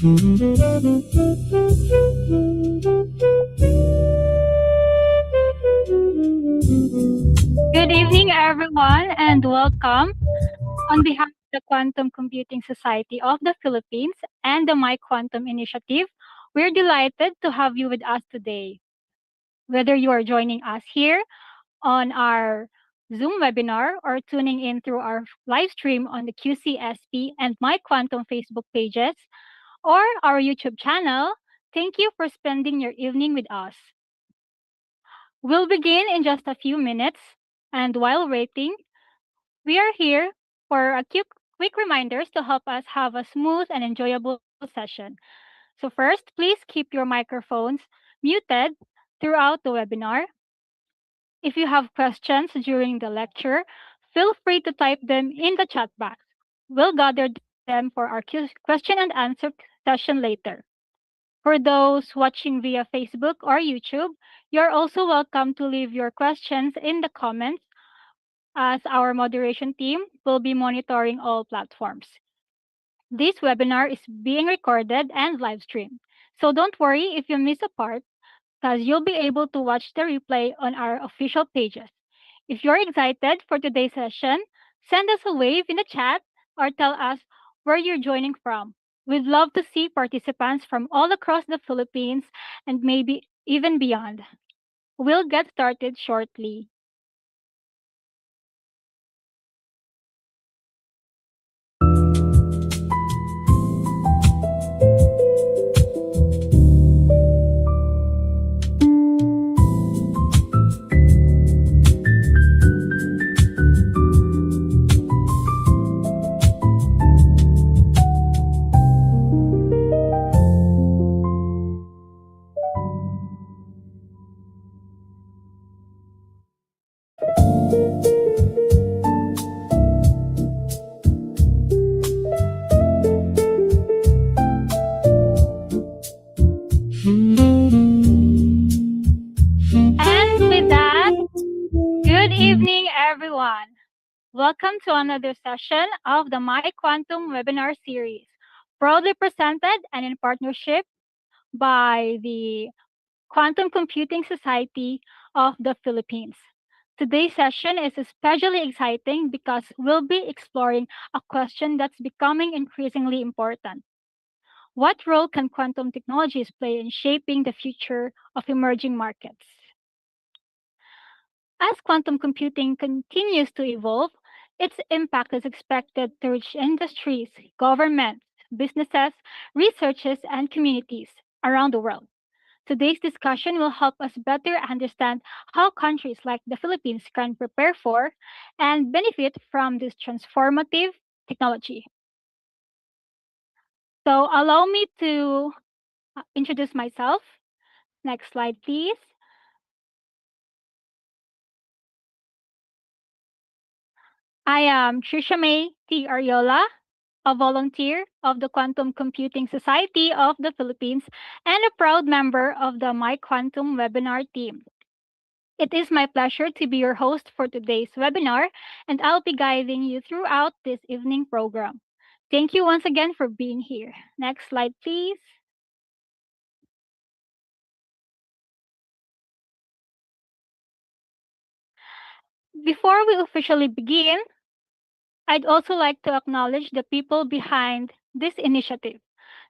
Good evening, everyone, and welcome. On behalf of the Quantum Computing Society of the Philippines and the My Quantum Initiative, we're delighted to have you with us today. Whether you are joining us here on our Zoom webinar or tuning in through our live stream on the QCSP and My Quantum Facebook pages or our YouTube channel, thank you for spending your evening with us. We'll begin in just a few minutes, and while waiting, we are here for a quick reminders to help us have a smooth and enjoyable session. So first, please keep your microphones muted throughout the webinar. If you have questions during the lecture, feel free to type them in the chat box. We'll gather them for our question and answer session later. For those watching via Facebook or YouTube, you're also welcome to leave your questions in the comments as our moderation team will be monitoring all platforms. This webinar is being recorded and live streamed, so don't worry if you miss a part, because you'll be able to watch the replay on our official pages. If you're excited for today's session, send us a wave in the chat or tell us where you're joining from. We'd love to see participants from all across the Philippines and maybe even beyond. We'll get started shortly. And with that, good evening, everyone. Welcome to another session of the My Quantum webinar series, proudly presented and in partnership by the Quantum Computing Society of the Philippines. Today's session is especially exciting because we'll be exploring a question that's becoming increasingly important. What role can quantum technologies play in shaping the future of emerging markets? As quantum computing continues to evolve, its impact is expected to reach industries, governments, businesses, researchers, and communities around the world. Today's discussion will help us better understand how countries like the Philippines can prepare for and benefit from this transformative technology. So allow me to introduce myself. Next slide, please. I am Trisha May T. Ariola, a volunteer of the Quantum Computing Society of the Philippines and a proud member of the My Quantum webinar team. It is my pleasure to be your host for today's webinar, and I'll be guiding you throughout this evening program. Thank you once again for being here. Next slide, please. Before we officially begin, I'd also like to acknowledge the people behind this initiative.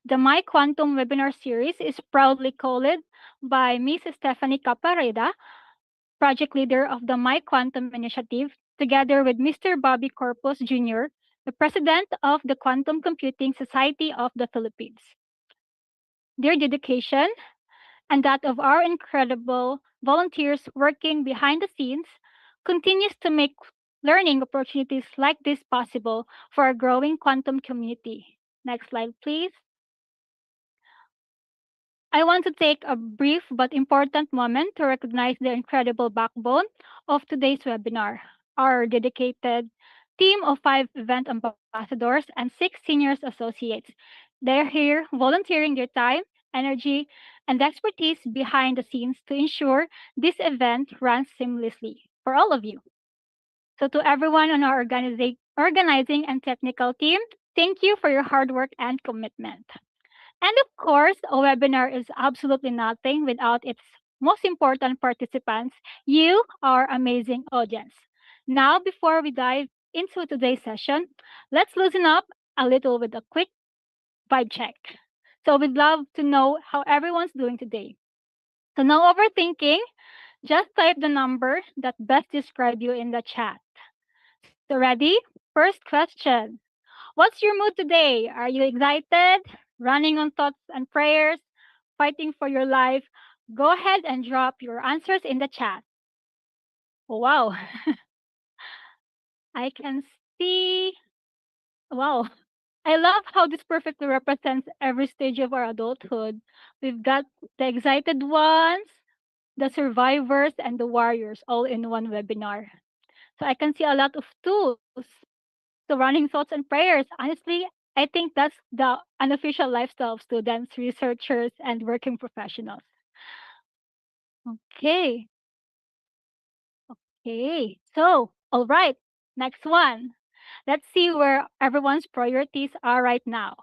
The My Quantum webinar series is proudly co-led by Ms. Stephanie Capareda, project leader of the My Quantum Initiative, together with Mr. Bobby Corpus Jr., the president of the Quantum Computing Society of the Philippines. Their dedication and that of our incredible volunteers working behind the scenes continues to make learning opportunities like this possible for our growing quantum community. Next slide, please. I want to take a brief but important moment to recognize the incredible backbone of today's webinar, our dedicated team of 5 event ambassadors and 6 seniors associates. They're here volunteering their time, energy, and expertise behind the scenes to ensure this event runs seamlessly for all of you. So to everyone on our organizing and technical team, thank you for your hard work and commitment. And of course, a webinar is absolutely nothing without its most important participants, you, our amazing audience. Now, before we dive into today's session, let's loosen up a little with a quick vibe check. So, we'd love to know how everyone's doing today. So, no overthinking, just type the number that best describe you in the chat. So, ready? First question. What's your mood today? Are you excited? Running on thoughts and prayers? Fighting for your life? Go ahead and drop your answers in the chat. Oh, wow. I can see. Wow. I love how this perfectly represents every stage of our adulthood. We've got the excited ones, the survivors, and the warriors all in one webinar. So I can see a lot of tools. So running thoughts and prayers. Honestly, I think that's the unofficial lifestyle of students, researchers, and working professionals. Okay. Okay. So, all right. Next one. Let's see where everyone's priorities are right now.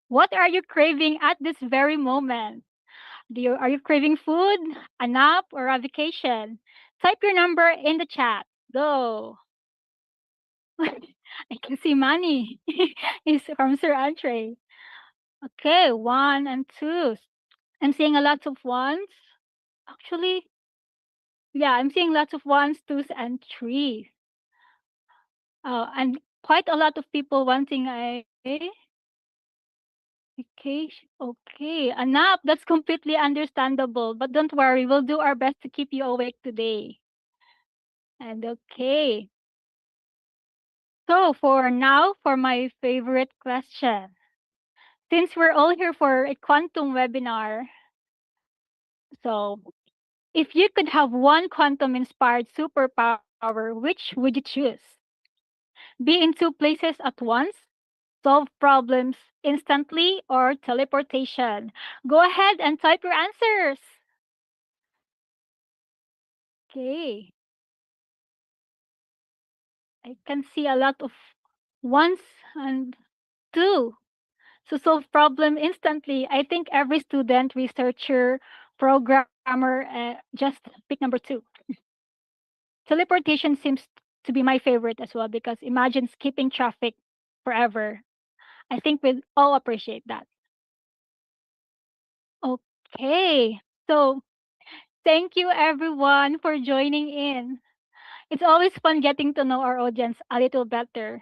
What are you craving at this very moment? Are you craving food, a nap, or a vacation? Type your number in the chat. Go. I can see money. It's from Sir Andre. Okay, one and two. I'm seeing a lot of ones. Actually, yeah, I'm seeing lots of ones, twos, and threes. And quite a lot of people wanting a vacation. Okay, a nap. That's completely understandable. But don't worry, we'll do our best to keep you awake today. And okay. So for now, for my favorite question. Since we're all here for a quantum webinar, so if you could have one quantum inspired superpower, which would you choose? Be in two places at once, solve problems instantly, or teleportation? Go ahead and type your answers. Okay. I can see a lot of ones and two. So solve problem instantly. I think every student, researcher, programmer, just pick number two. Teleportation seems to be my favorite as well because imagine skipping traffic forever. I think we'd all appreciate that. Okay. So thank you everyone for joining in. It's always fun getting to know our audience a little better.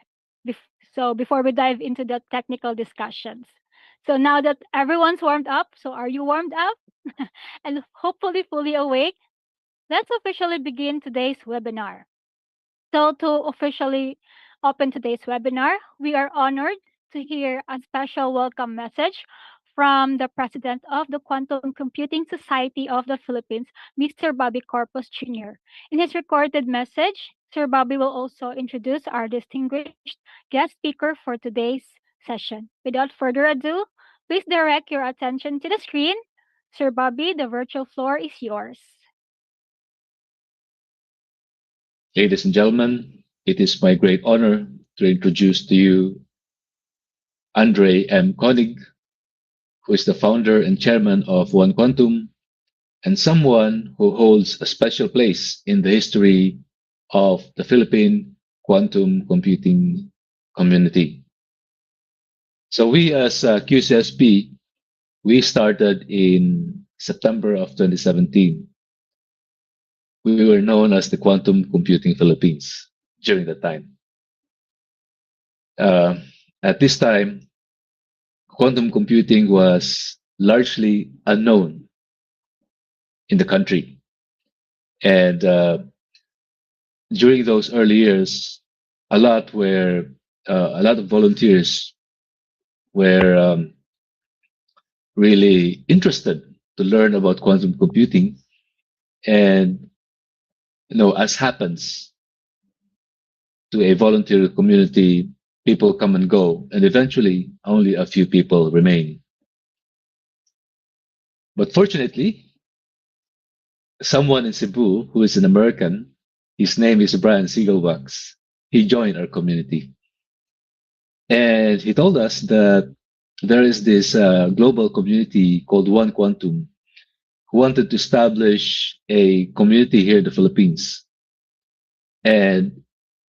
So before we dive into the technical discussions. So now that everyone's warmed up, so are you warmed up? And hopefully fully awake? Let's officially begin today's webinar. So to officially open today's webinar, we are honored to hear a special welcome message from the President of the Quantum Computing Society of the Philippines, Mr. Bobby Corpus Jr. In his recorded message, Sir Bobby will also introduce our distinguished guest speaker for today's session. Without further ado, please direct your attention to the screen. Sir Bobby, the virtual floor is yours. Ladies and gentlemen, it is my great honor to introduce to you Andre M. Koenig, who is the founder and chairman of One Quantum, and someone who holds a special place in the history of the Philippine quantum computing community. So we as QCSP, we started in September of 2017. We were known as the Quantum Computing Philippines during that time. At this time, quantum computing was largely unknown in the country. And during those early years, a lot of volunteers were really interested to learn about quantum computing. And as happens to a volunteer community, people come and go, and eventually only a few people remain. But fortunately, someone in Cebu who is an American, his name is Brian Siegelbachs, he joined our community. And he told us that there is this global community called One Quantum who wanted to establish a community here in the Philippines. And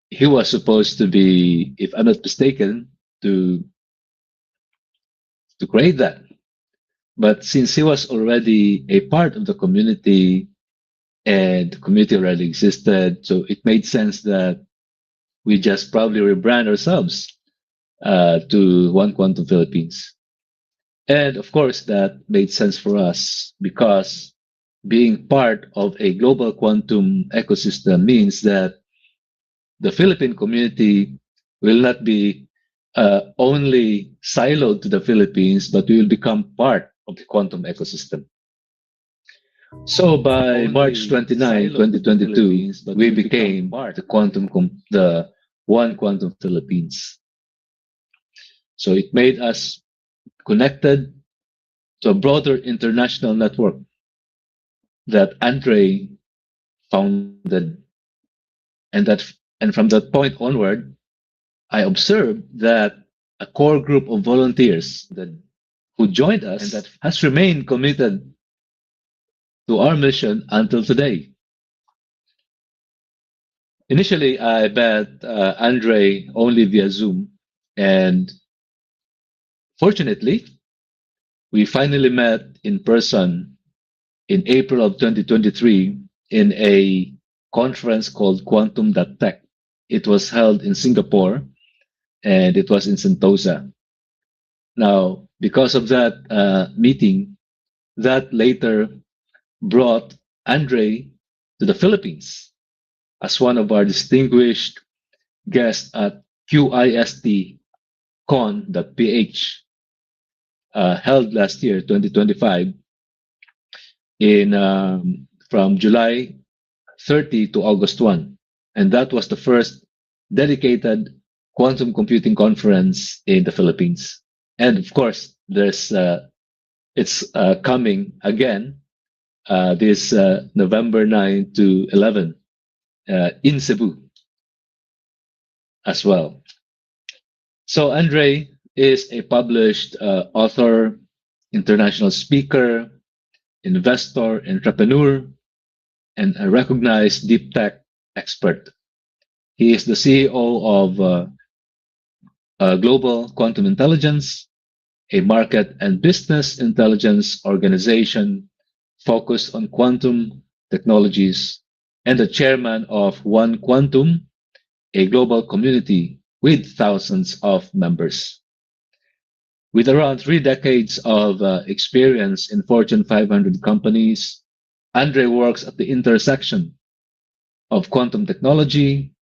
he was supposed to be, if I'm not mistaken, to create that. But since he was already a part of the community and the community already existed, so it made sense that we just probably rebrand ourselves to One Quantum Philippines. And of course, that made sense for us because being part of a global quantum ecosystem means that the Philippine community will not be only siloed to the Philippines, but we will become part of the quantum ecosystem. So by March 29, 2022, we became the One Quantum Philippines. So it made us connected to a broader international network that Andre founded. And from that point onward, I observed that a core group of volunteers who joined us and that has remained committed to our mission until today. Initially, I met Andre only via Zoom, and fortunately, we finally met in person in April of 2023 in a conference called Quantum.Tech. It was held in Singapore, and it was in Sentosa. Now, because of that meeting, that later brought Andre to the Philippines as one of our distinguished guests at QIST.Con.ph, held last year, 2025, from July 30 to August 1. And that was the first dedicated quantum computing conference in the Philippines. And of course, it's coming again this November 9 to 11 in Cebu as well. So Andre is a published author, international speaker, investor, entrepreneur, and a recognized deep tech expert. He is the CEO of Global Quantum Intelligence, a market and business intelligence organization focused on quantum technologies, and the chairman of One Quantum, a global community with thousands of members. With around 3 decades of experience in Fortune 500 companies, Andre works at the intersection of quantum technology,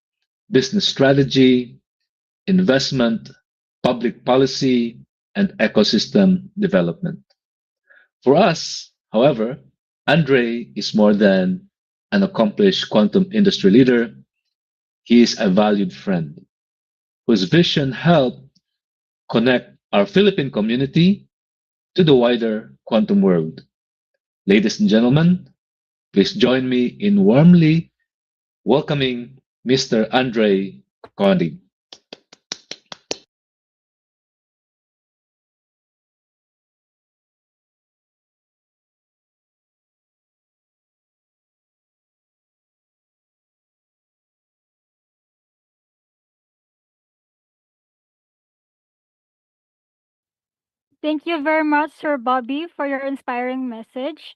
business strategy, investment, public policy, and ecosystem development. For us, however, Andre is more than an accomplished quantum industry leader. He is a valued friend whose vision helped connect our Philippine community to the wider quantum world. Ladies and gentlemen, please join me in warmly welcoming Mr. Andre Koenig. Thank you very much, Sir Bobby, for your inspiring message.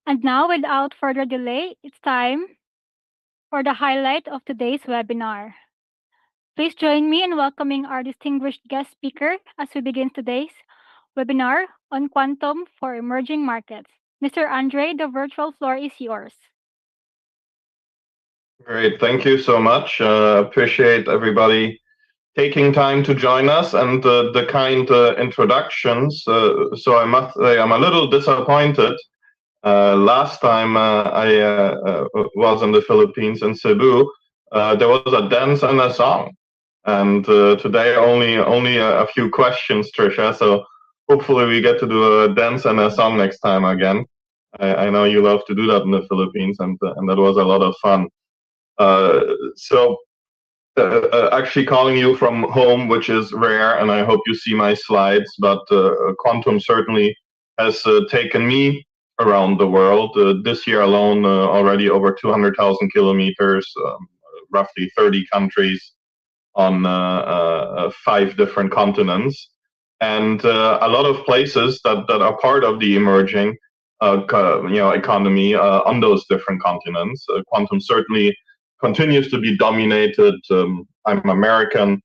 And now, without further delay, it's time for the highlight of today's webinar. Please join me in welcoming our distinguished guest speaker as we begin today's webinar on quantum for emerging markets. Mr. Andre, the virtual floor is yours. Great, thank you so much. Appreciate everybody taking time to join us and the kind introductions. So I must say I'm a little disappointed. Last time I was in the Philippines in Cebu, there was a dance and a song. And today only a few questions, Trisha. So hopefully we get to do a dance and a song next time again. I know you love to do that in the Philippines, and that was a lot of fun. So actually calling you from home, which is rare, and I hope you see my slides, but quantum certainly has taken me around the world. This year alone, already over 200,000 kilometers, roughly 30 countries on 5 different continents, and a lot of places that are part of the emerging economy on those different continents. Quantum certainly continues to be dominated. I'm American.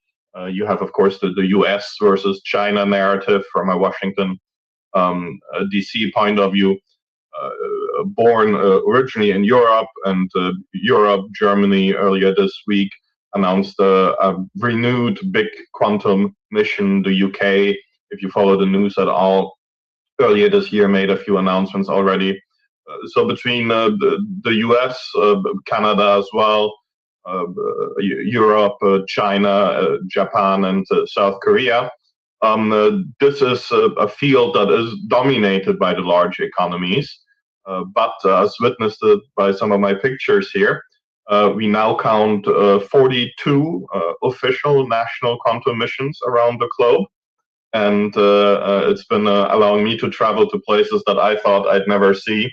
You have, of course, the US versus China narrative from a Washington, DC point of view. Born originally in Europe, and Europe, Germany earlier this week announced a renewed big quantum mission. The UK, if you follow the news at all, earlier this year made a few announcements already. So between the US, Canada as well, Europe, China, Japan, and South Korea, this is a field that is dominated by the large economies. But as witnessed by some of my pictures here, we now count 42 official national quantum missions around the globe. And it's been allowing me to travel to places that I thought I'd never see,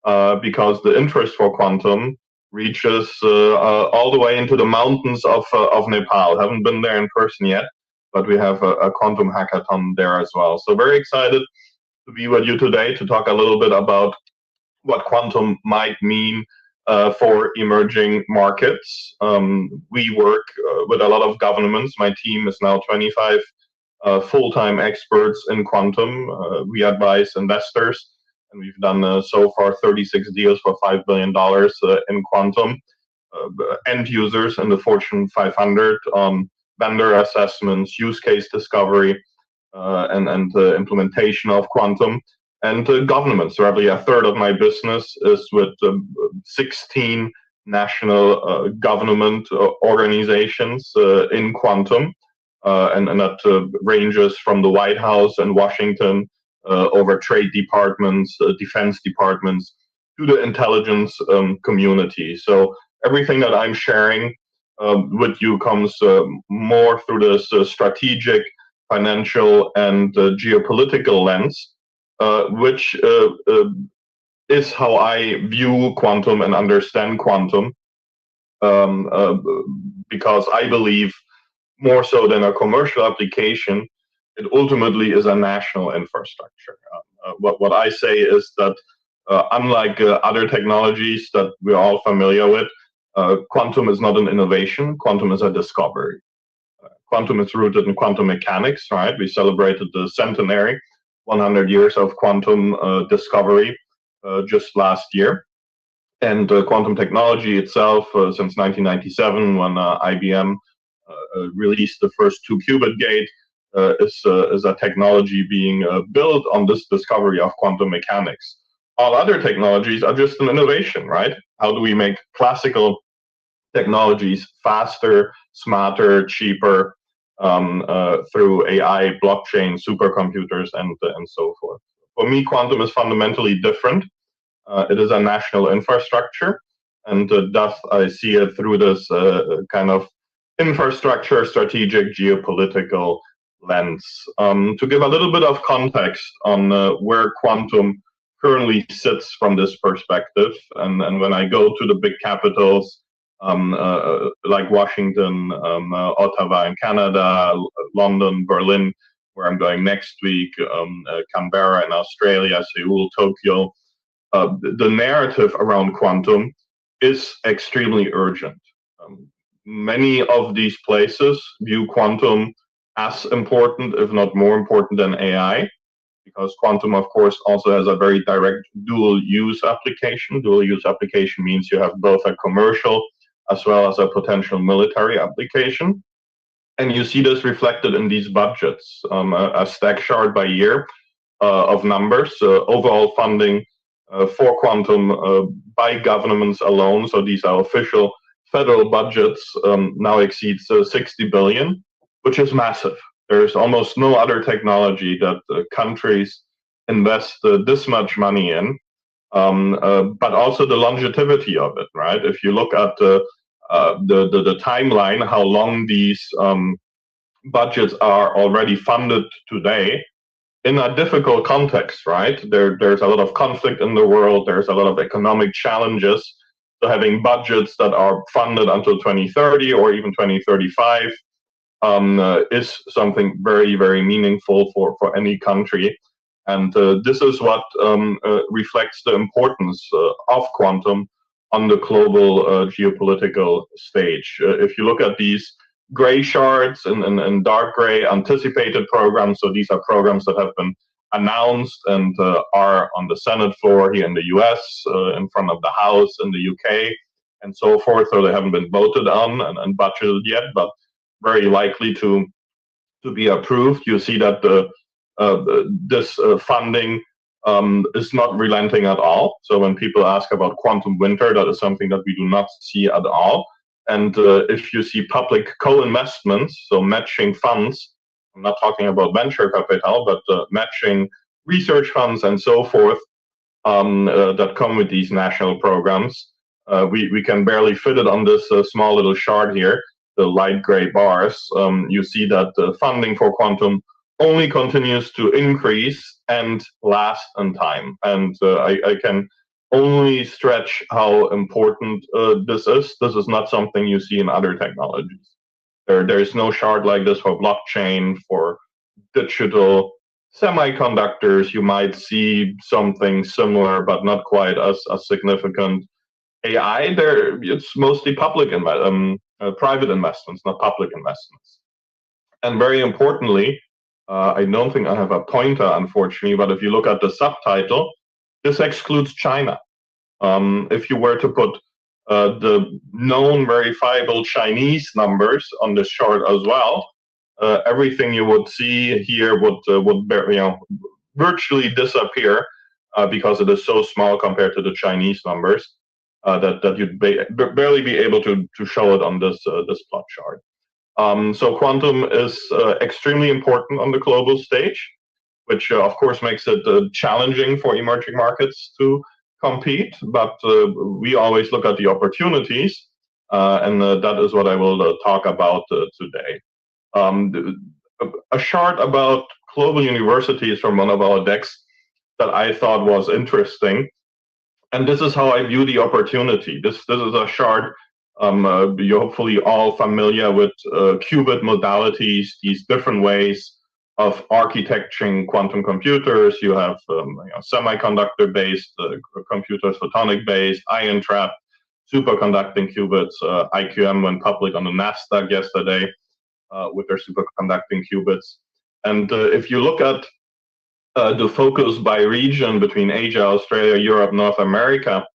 because the interest for quantum reaches all the way into the mountains of Nepal. Haven't been there in person yet, but we have a quantum hackathon there as well. So very excited to be with you today to talk a little bit about what quantum might mean for emerging markets. We work with a lot of governments. My team is now 25 full-time experts in quantum. We advise investors, and we've done so far 36 deals for $5 billion in quantum. End users in the Fortune 500 on vendor assessments, use case discovery, and implementation of quantum. And governments, roughly a third of my business is with 16 national government organizations in quantum. And that ranges from the White House and Washington over trade departments, defense departments, to the intelligence community. So everything that I'm sharing with you comes more through this strategic, financial, and geopolitical lens, which is how I view quantum and understand quantum, because I believe more so than a commercial application, it ultimately is a national infrastructure. What I say is that unlike other technologies that we're all familiar with, quantum is not an innovation, quantum is a discovery. Quantum is rooted in quantum mechanics, right? We celebrated the centenary, 100 years of quantum discovery just last year. And quantum technology itself, since 1997, when IBM released the first 2-qubit gate, is a technology being built on this discovery of quantum mechanics. All other technologies are just an innovation, right? How do we make classical technologies faster, smarter, cheaper, through AI, blockchain, supercomputers, and so forth? For me, quantum is fundamentally different. It is a national infrastructure, and thus I see it through this kind of infrastructure, strategic, geopolitical lens. To give a little bit of context on where quantum currently sits from this perspective, and when I go to the big capitals like Washington, Ottawa in Canada, London, Berlin, where I'm going next week, Canberra in Australia, Seoul, Tokyo, the narrative around quantum is extremely urgent. Many of these places view quantum as important, if not more important than AI, because quantum, of course, also has a very direct dual-use application. Dual-use application means you have both a commercial as well as a potential military application. And you see this reflected in these budgets, a stack chart by year of numbers, overall funding for quantum by governments alone. So these are official federal budgets, now exceeds 60 billion, which is massive. There's almost no other technology that countries invest this much money in, but also the longevity of it, right? If you look at the timeline, how long these budgets are already funded today in a difficult context, right? There's a lot of conflict in the world. There's a lot of economic challenges. So having budgets that are funded until 2030 or even 2035 is something very, very meaningful for any country. And this is what reflects the importance of quantum on the global geopolitical stage. If you look at these gray charts and dark gray anticipated programs, so these are programs that have been announced and are on the Senate floor here in the US, in front of the House in the UK, and so forth. So they haven't been voted on and budgeted yet, but very likely to be approved. You see that this funding is not relenting at all. So when people ask about quantum winter, that is something that we do not see at all. And if you see public co-investments, so matching funds, I'm not talking about venture capital, but matching research funds and so forth that come with these national programs, we can barely fit it on this small little chart here, the light gray bars. You see that the funding for quantum only continues to increase and last in time. And I can only stretch how important this is. This is not something you see in other technologies. There is no chart like this for blockchain, for digital semiconductors. You might see something similar, but not quite as significant. AI, it's mostly private investments, not public investments. And very importantly, I don't think I have a pointer, unfortunately, but if you look at the subtitle, this excludes China. If you were to put the known verifiable Chinese numbers on this chart as well, everything you would see here would virtually disappear because it is so small compared to the Chinese numbers that you'd barely be able to show it on this plot chart. So quantum is extremely important on the global stage, which of course makes it challenging for emerging markets to compete, but we always look at the opportunities, and that is what I will talk about today. A chart about global universities from one of our decks that I thought was interesting, and this is how I view the opportunity. This is a chart. You're hopefully all familiar with qubit modalities, these different ways of architecturing quantum computers. You have semiconductor-based computers, photonic-based, ion trap, superconducting qubits. IQM went public on the NASDAQ yesterday with their superconducting qubits. And if you look at the focus by region between Asia, Australia, Europe, North America,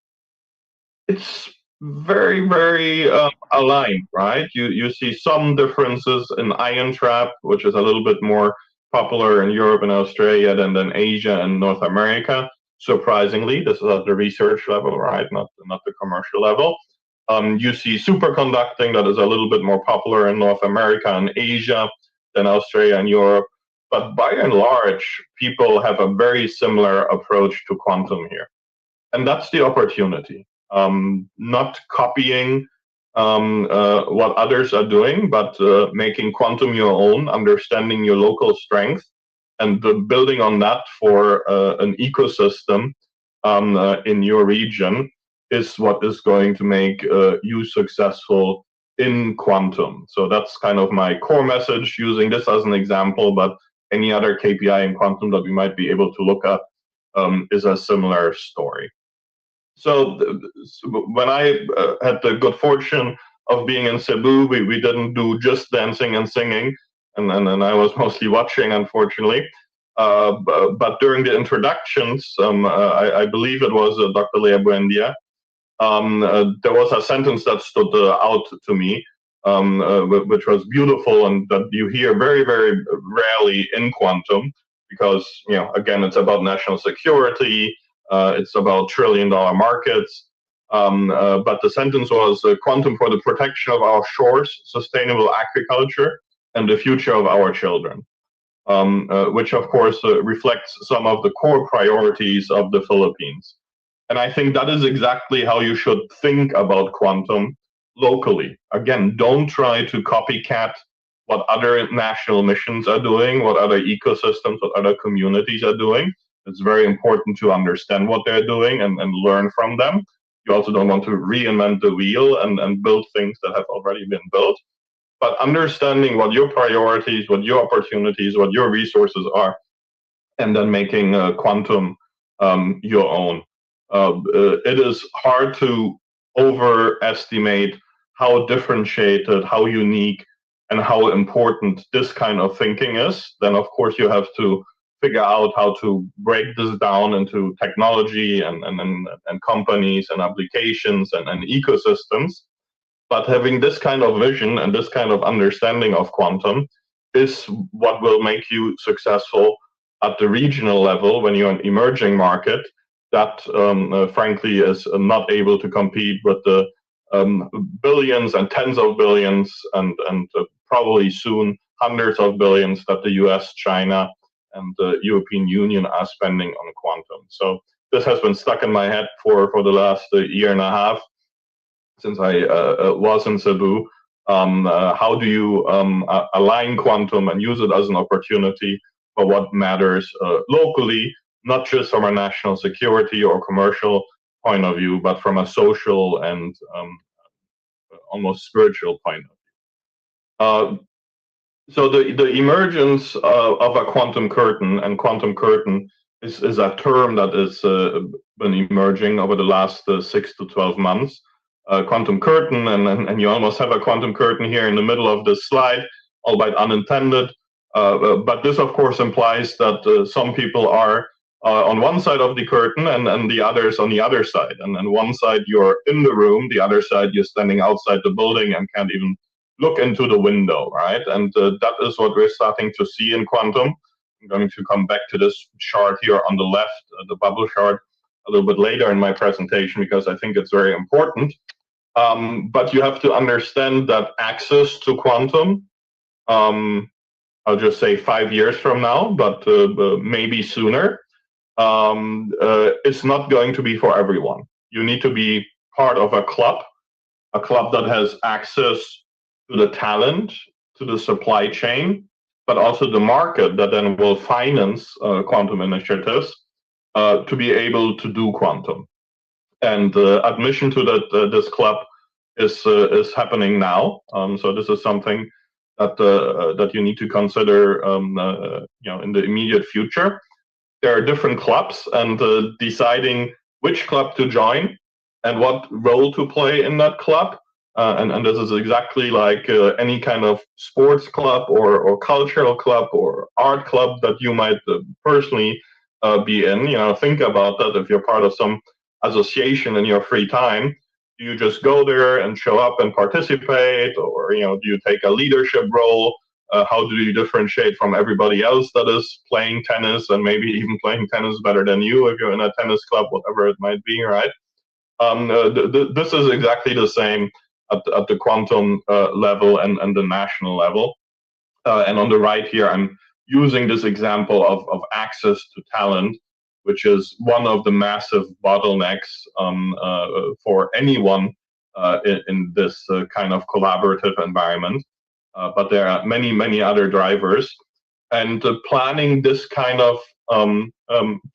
it's very, very aligned, right? You see some differences in ion trap, which is a little bit more popular in Europe and Australia than Asia and North America. Surprisingly, this is at the research level, right? Not the commercial level. You see superconducting that is a little bit more popular in North America and Asia than Australia and Europe. But by and large, people have a very similar approach to quantum here. And that's the opportunity. Not copying what others are doing, but making quantum your own, understanding your local strength, and building on that for an ecosystem in your region is what is going to make you successful in quantum. So that's kind of my core message, using this as an example, but any other KPI in quantum that we might be able to look at is a similar story. So when I had the good fortune of being in Cebu, we didn't do just dancing and singing, and I was mostly watching, unfortunately. But during the introductions, I believe it was Dr. 𝒂𝒏𝒕𝒖𝒎 𝒇𝒐𝒓 there was a sentence that stood out to me, which was beautiful, and that you hear very, very rarely in quantum, because again, it's about national security. It's about trillion-dollar markets. But the sentence was quantum for the protection of our shores, sustainable agriculture, and the future of our children, which of course reflects some of the core priorities of the Philippines. And I think that is exactly how you should think about quantum locally. Again, don't try to copycat what other national missions are doing, what other ecosystems, what other communities are doing. It's very important to understand what they're doing and learn from them. You also don't want to reinvent the wheel and build things that have already been built. But understanding what your priorities, what your opportunities, what your resources are, and then making quantum your own. It is hard to overestimate how differentiated, how unique, and how important this kind of thinking is. Then, of course, you have to figure out how to break this down into technology and companies and applications and ecosystems. But having this kind of vision and this kind of understanding of quantum is what will make you successful at the regional level when you're an emerging market that, frankly, is not able to compete with the billions and tens of billions and probably soon hundreds of billions that the US, China, and the European Union are spending on quantum. So this has been stuck in my head for the last year and a half since I was in Cebu. How do you align quantum and use it as an opportunity for what matters locally, not just from a national security or commercial point of view, but from a social and almost spiritual point of view. So the emergence of a quantum curtain, and quantum curtain is a term that has been emerging over the last 6 to 12 months. Quantum curtain, and you almost have a quantum curtain here in the middle of this slide, albeit unintended. But this, of course, implies that some people are on one side of the curtain and the others on the other side. And on one side, you're in the room, the other side, you're standing outside the building and can't even look into the window, right? And that is what we're starting to see in quantum. I'm going to come back to this chart here on the left, the bubble chart, a little bit later in my presentation, because I think it's very important. But you have to understand that access to quantum, I'll just say 5 years from now, but maybe sooner, it's not going to be for everyone. You need to be part of a club that has access to the talent, to the supply chain, but also the market that then will finance quantum initiatives to be able to do quantum. And admission to this club is happening now. So this is something that you need to consider, in the immediate future. There are different clubs, and deciding which club to join and what role to play in that club. And this is exactly like any kind of sports club or cultural club or art club that you might personally be in. Think about that. If you're part of some association in your free time, do you just go there and show up and participate, or do you take a leadership role? How do you differentiate from everybody else that is playing tennis and maybe even playing tennis better than you if you're in a tennis club, whatever it might be, right? This is exactly the same at the quantum level and the national level. And on the right here, I'm using this example of access to talent, which is one of the massive bottlenecks for anyone in this kind of collaborative environment. But there are many, many other drivers. And planning this kind of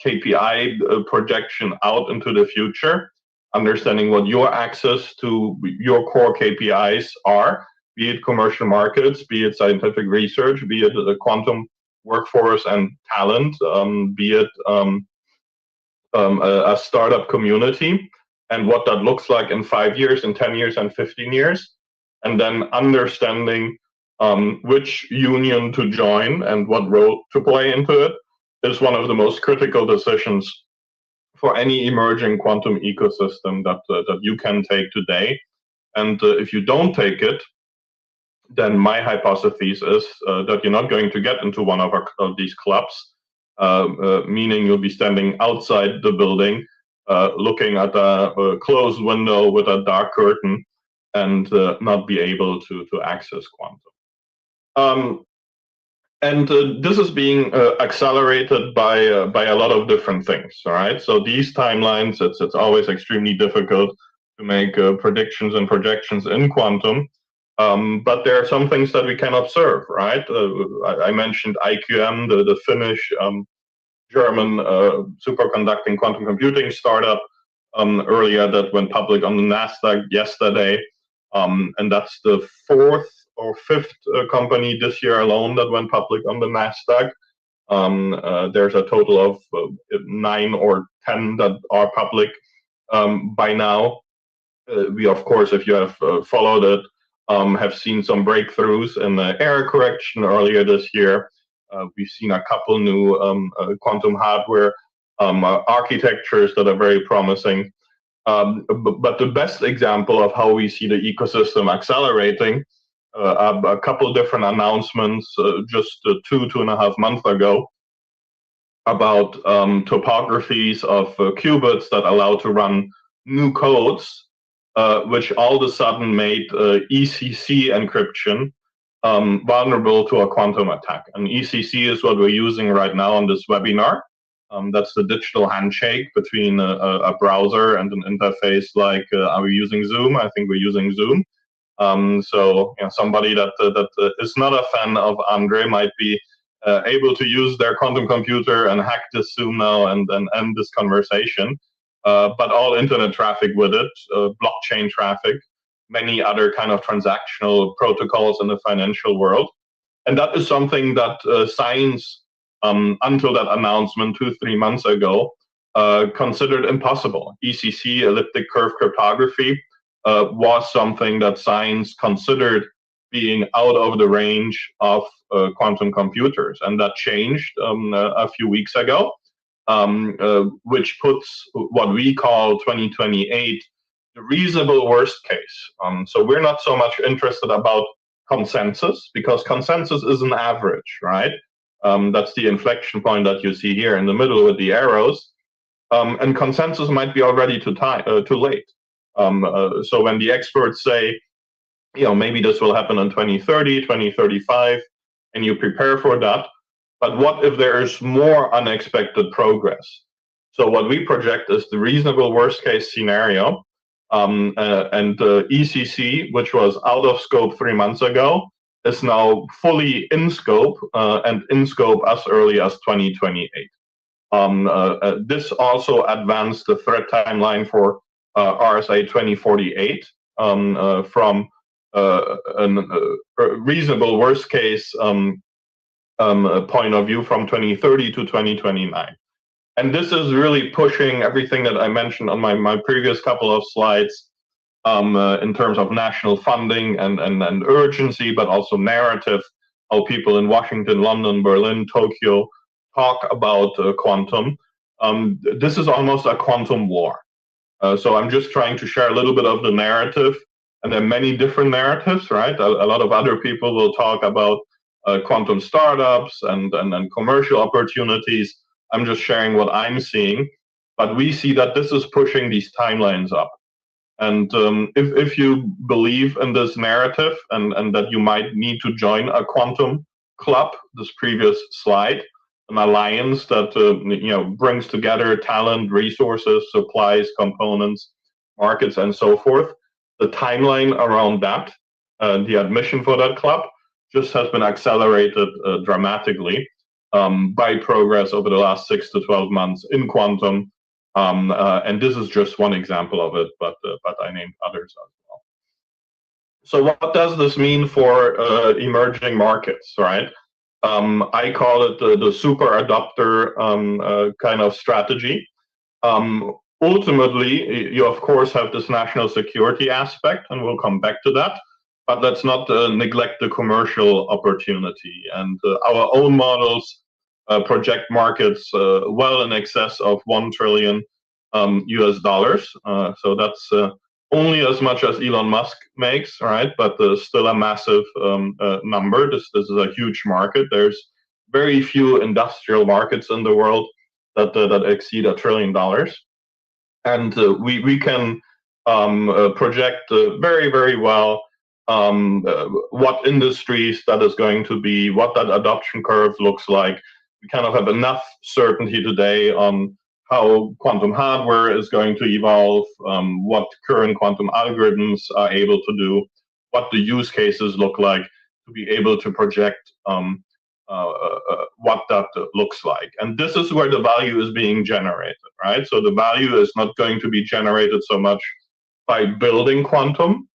KPI projection out into the future, understanding what your access to your core KPIs are, be it commercial markets, be it scientific research, be it the quantum workforce and talent, be it a startup community, and what that looks like in 5 years, in 10 years, and 15 years, and then understanding which union to join and what role to play into it is one of the most critical decisions for any emerging quantum ecosystem that you can take today. And if you don't take it, then my hypothesis is that you're not going to get into one of these clubs, meaning you'll be standing outside the building, looking at a closed window with a dark curtain, and not be able to access quantum. And this is being accelerated by a lot of different things. All right. So these timelines, it's always extremely difficult make predictions and projections in quantum. But there are some things that we can observe, right? I mentioned IQM, the Finnish German superconducting quantum computing startup earlier that went public on the NASDAQ yesterday. And that's the fourth or fifth company this year alone that went public on the NASDAQ. There's a total of 9 or 10 that are public by now. We, of course, if you have followed it, have seen some breakthroughs in error correction earlier this year. We've seen a couple new quantum hardware architectures that are very promising. But the best example of how we see the ecosystem accelerating, a couple different announcements just 2.5 months ago about topographies of qubits that allow to run new codes, which all of a sudden made ECC encryption vulnerable to a quantum attack. And ECC is what we're using right now on this webinar. That's the digital handshake between a browser and an interface like, are we using Zoom? I think we're using Zoom. So somebody that is not a fan of Andre might be able to use their quantum computer and hack this Zoom now and end this conversation. But all internet traffic with it, blockchain traffic, many other kind of transactional protocols in the financial world. And that is something that science, until that announcement 2-3 months ago, considered impossible. ECC, elliptic curve cryptography, was something that science considered being out of the range of quantum computers. And that changed a few weeks ago, which puts what we call 2028 the reasonable worst case. So we're not so much interested about consensus, because consensus is an average, right? That's the inflection point that you see here in the middle with the arrows. And consensus might be already too late. So when the experts say, maybe this will happen in 2030, 2035, and you prepare for that, but what if there is more unexpected progress? So what we project is the reasonable worst case scenario, and ECC, which was out of scope 3 months ago, is now fully in scope, and in scope as early as 2028. This also advanced the threat timeline for RSA 2048 from a reasonable worst case point of view from 2030 to 2029. And this is really pushing everything that I mentioned on my previous couple of slides in terms of national funding and urgency, but also narrative, how people in Washington, London, Berlin, Tokyo talk about quantum. This is almost a quantum war. So I'm just trying to share a little bit of the narrative, and there are many different narratives, right? A lot of other people will talk about quantum startups and commercial opportunities. I'm just sharing what I'm seeing, but we see that this is pushing these timelines up. And if you believe in this narrative and that you might need to join a quantum club, this previous slide, an alliance that brings together talent, resources, supplies, components, markets, and so forth, the timeline around that, the admission for that club, just has been accelerated dramatically by progress over the last 6 to 12 months in quantum. And this is just one example of it, but I named others as well. So what does this mean for emerging markets, right? I call it the super adopter kind of strategy. Ultimately, you of course have this national security aspect, and we'll come back to that. But let's not neglect the commercial opportunity. And our own models project markets well in excess of $1 trillion US. So that's only as much as Elon Musk makes, right? But still a massive number. This is a huge market. There's very few industrial markets in the world that exceed $1 trillion. And we can project very, very well what industries that is going to be, what that adoption curve looks like. We kind of have enough certainty today on how quantum hardware is going to evolve, what current quantum algorithms are able to do, what the use cases look like to be able to project what that looks like. And this is where the value is being generated, right? So the value is not going to be generated so much by building quantum.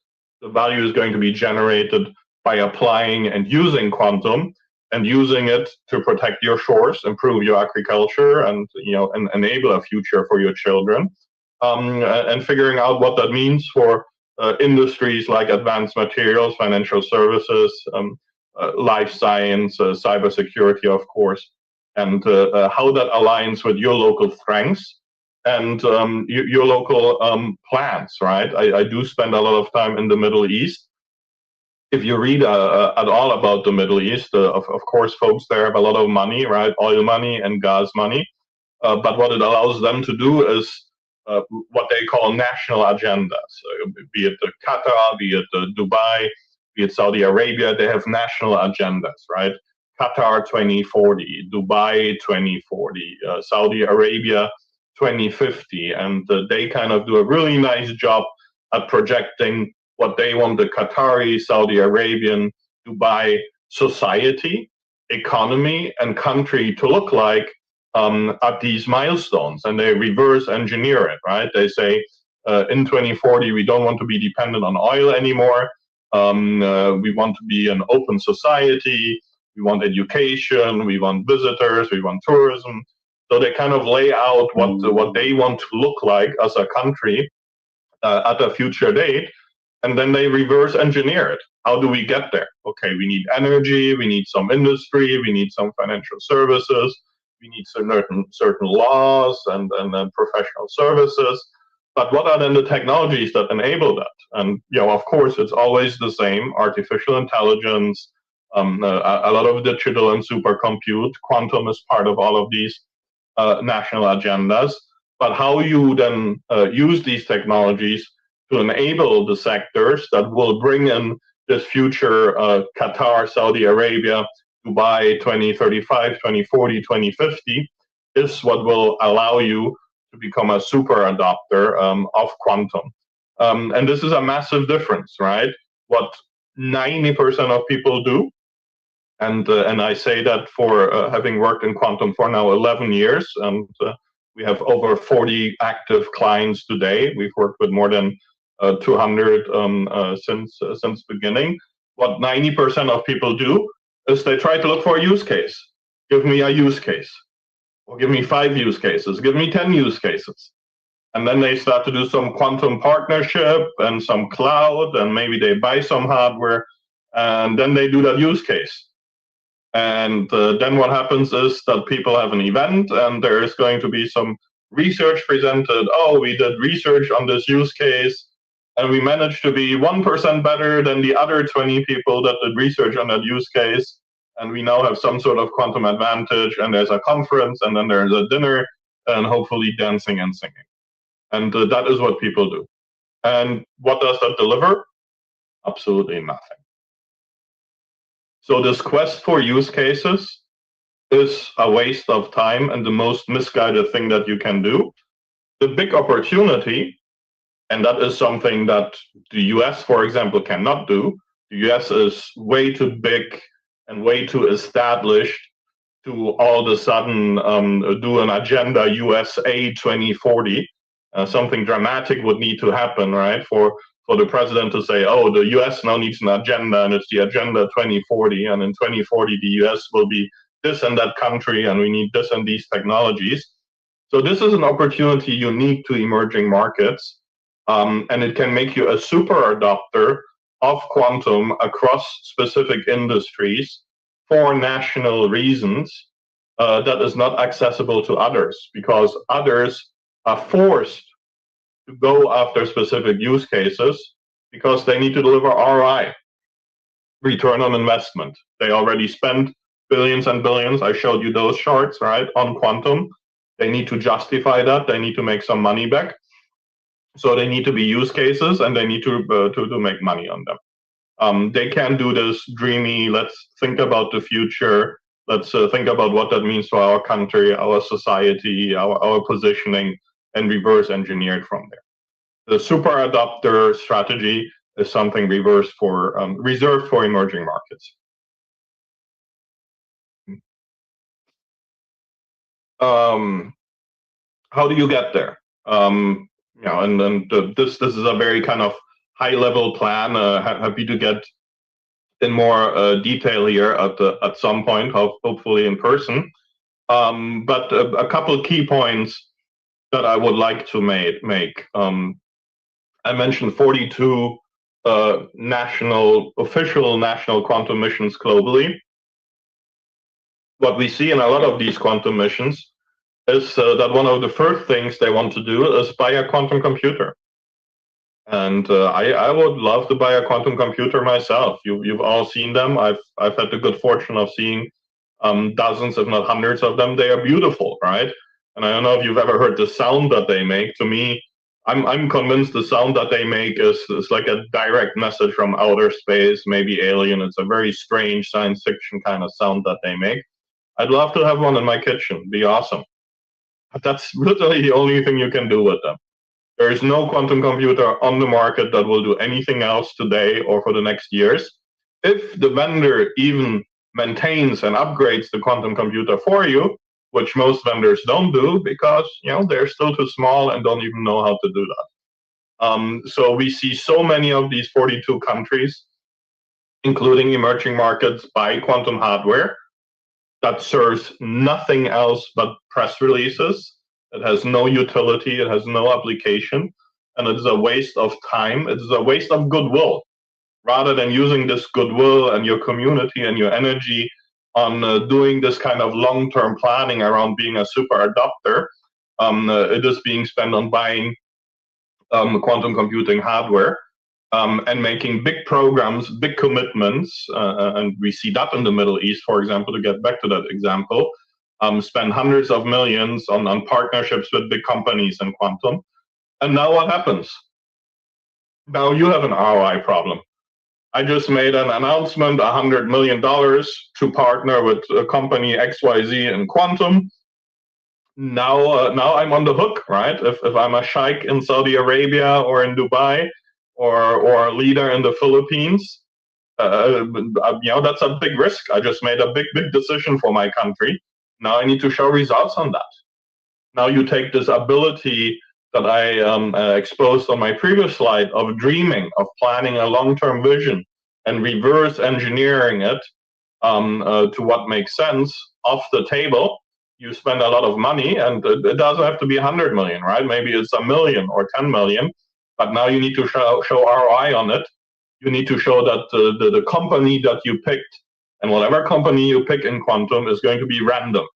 The value is going to be generated by applying and using quantum and using it to protect your shores, improve your agriculture, and and enable a future for your children. And figuring out what that means for industries like advanced materials, financial services, life science, cybersecurity, of course, and how that aligns with your local strengths and your local plans, right? I do spend a lot of time in the Middle East. If you read at all about the Middle East, of course, folks there have a lot of money, right? Oil money and gas money. But what it allows them to do is what they call national agendas, be it Qatar, be it Dubai, be it Saudi Arabia. They have national agendas, right? Qatar 2040, Dubai 2040, Saudi Arabia 2050, and they kind of do a really nice job at projecting what they want the Qatari, Saudi Arabian, Dubai society, economy, and country to look like at these milestones, and they reverse engineer it, right? They say in 2040 we don't want to be dependent on oil anymore. We want to be an open society. We want education. We want visitors. We want tourism. So they kind of lay out what they want to look like as a country at a future date, and then they reverse engineer it. How do we get there? Okay, we need energy. We need some industry. We need some financial services. We need certain laws and then professional services. But what are then the technologies that enable that? And of course, it's always the same: artificial intelligence, a lot of digital and supercompute. Quantum is part of all of these national agendas. But how you then use these technologies to enable the sectors that will bring in this future Qatar, Saudi Arabia, Dubai 2035, 2040, 2050 is what will allow you to become a super adopter of quantum. And this is a massive difference, right? What 90% of people do, and I say that for having worked in quantum for now 11 years, and we have over 40 active clients today. We've worked with more than 200 since beginning. What 90% of people do is they try to look for a use case. Give me a use case, or give me 5 use cases, give me 10 use cases. And then they start to do some quantum partnership and some cloud, and maybe they buy some hardware, and then they do that use case. And then what happens is that people have an event, and there is going to be some research presented. Oh, we did research on this use case, and we managed to be 1% better than the other 20 people that did research on that use case. And we now have some sort of quantum advantage, and there's a conference, and then there's a dinner, and hopefully dancing and singing. And that is what people do. And what does that deliver? Absolutely nothing. So this quest for use cases is a waste of time and the most misguided thing that you can do. The big opportunity, and that is something that the US, for example, cannot do. The US is way too big and way too established to all of a sudden do an agenda USA 2040. Something dramatic would need to happen, right, for the president to say, oh, the US now needs an agenda, and it's the Agenda 2040, and in 2040 the US will be this and that country, and we need this and these technologies. So this is an opportunity unique to emerging markets, and it can make you a super adopter of quantum across specific industries for national reasons that is not accessible to others, because others are forced to go after specific use cases because they need to deliver ROI, return on investment. They already spent billions and billions. I showed you those charts, right, on quantum. They need to justify that. They need to make some money back. So they need to be use cases, and they need to make money on them. They can't do this dreamy, let's think about the future, Let's think about what that means for our country, our society, our positioning, and reverse engineer it from there. The super adopter strategy is something reserved for emerging markets. How do you get there? This is a very kind of high-level plan. Happy to get in more detail here at some point, hopefully in person. But a couple key points that I would like to make. I mentioned 42 official national quantum missions globally. What we see in a lot of these quantum missions is that one of the first things they want to do is buy a quantum computer. And I would love to buy a quantum computer myself. You've all seen them. I've had the good fortune of seeing dozens, if not hundreds of them. They are beautiful, right? And I don't know if you've ever heard the sound that they make. To me, I'm convinced the sound that they make is like a direct message from outer space, maybe alien. It's a very strange science fiction kind of sound that they make. I'd love to have one in my kitchen. Be awesome. But that's literally the only thing you can do with them. There is no quantum computer on the market that will do anything else today or for the next years. If the vendor even maintains and upgrades the quantum computer for you, which most vendors don't do because they're still too small and don't even know how to do that. So we see so many of these 42 countries, including emerging markets, buy quantum hardware that serves nothing else but press releases. It has no utility, it has no application, and it is a waste of time. It is a waste of goodwill. Rather than using this goodwill and your community and your energy on doing this kind of long-term planning around being a super adopter, it is being spent on buying quantum computing hardware and making big programs, big commitments, and we see that in the Middle East, for example, to get back to that example, spend hundreds of millions on partnerships with big companies in quantum. And now what happens? Now you have an ROI problem. I just made an announcement, $100 million to partner with a company XYZ in quantum. Now I'm on the hook, right? If I'm a sheikh in Saudi Arabia or in Dubai or a leader in the Philippines, that's a big risk. I just made a big decision for my country. Now I need to show results on that. Now you take this ability that I exposed on my previous slide of dreaming, of planning a long-term vision and reverse engineering it to what makes sense off the table. You spend a lot of money, and it doesn't have to be 100 million, right? Maybe it's $1 million or 10 million, but now you need to show ROI on it. You need to show that the company that you picked, and whatever company you pick in quantum, is going to be random.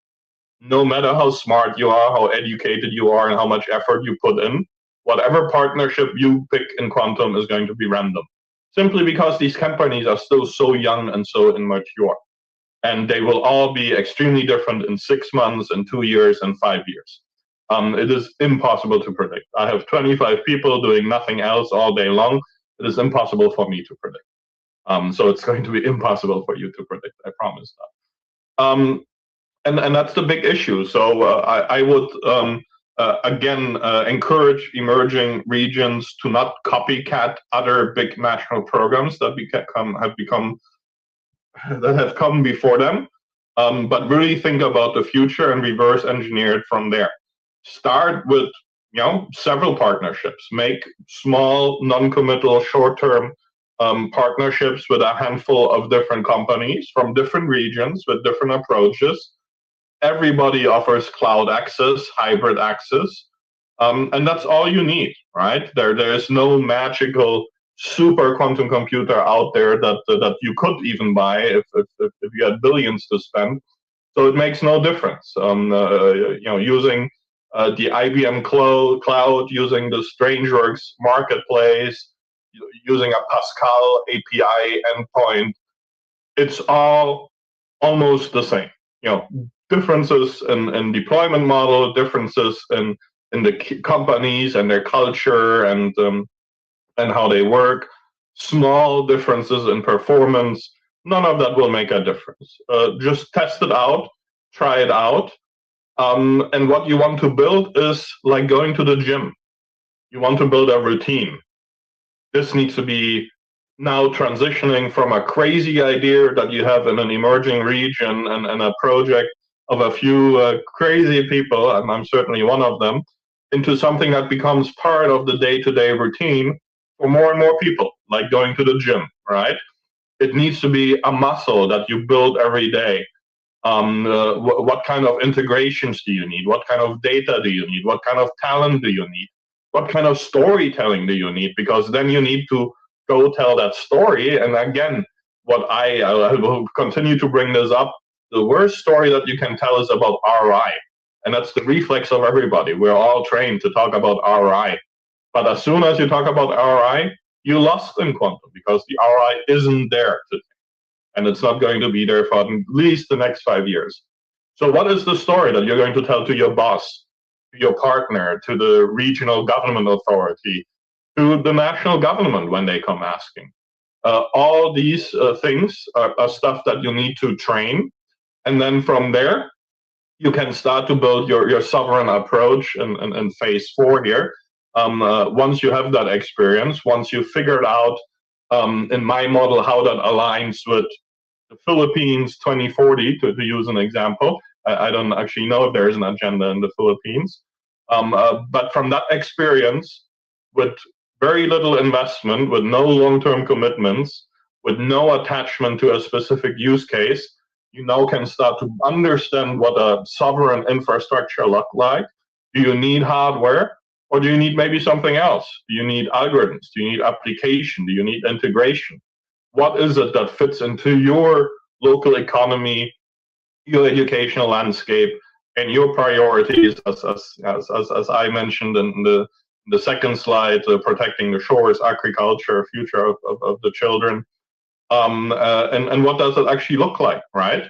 No matter how smart you are, how educated you are, and how much effort you put in, whatever partnership you pick in quantum is going to be random. Simply because these companies are still so young and so immature. And they will all be extremely different in 6 months, and 2 years, and 5 years. It is impossible to predict. I have 25 people doing nothing else all day long. It is impossible for me to predict. So it's going to be impossible for you to predict, I promise that. And that's the big issue. So I would, again, encourage emerging regions to not copycat other big national programs that have come before them, but really think about the future and reverse engineer it from there. Start with several partnerships. Make small, non-committal, short-term partnerships with a handful of different companies from different regions with different approaches. Everybody offers cloud access, hybrid access, and that's all you need, right? There is no magical super quantum computer out there that you could even buy if you had billions to spend. So it makes no difference. Using the IBM cloud, using the Strangeworks marketplace, using a Pascal API endpoint, it's all almost the same. Differences in deployment model, differences in the companies and their culture and how they work, small differences in performance, none of that will make a difference. Just test it out, try it out. And what you want to build is like going to the gym. You want to build a routine. This needs to be now transitioning from a crazy idea that you have in an emerging region and a project of a few crazy people, and I'm certainly one of them, into something that becomes part of the day-to-day routine for more and more people, like going to the gym, right? It needs to be a muscle that you build every day. What kind of integrations do you need? What kind of data do you need? What kind of talent do you need? What kind of storytelling do you need? Because then you need to go tell that story. And again, what I will continue to bring this up, the worst story that you can tell is about ROI. And that's the reflex of everybody. We're all trained to talk about ROI. But as soon as you talk about ROI, you lost in quantum because the ROI isn't there today. And it's not going to be there for at least the next 5 years. So what is the story that you're going to tell to your boss, to your partner, to the regional government authority, to the national government when they come asking? All these things are stuff that you need to train. And then from there, you can start to build your sovereign approach in phase 4 here. Once you have that experience, once you figured out in my model how that aligns with the Philippines 2040, to use an example. I don't actually know if there is an agenda in the Philippines. But from that experience, with very little investment, with no long-term commitments, with no attachment to a specific use case, you now can start to understand what a sovereign infrastructure looks like. Do you need hardware? Or do you need maybe something else? Do you need algorithms? Do you need application? Do you need integration? What is it that fits into your local economy, your educational landscape, and your priorities, as I mentioned in the second slide, protecting the shores, agriculture, future of the children, and what does it actually look like, right?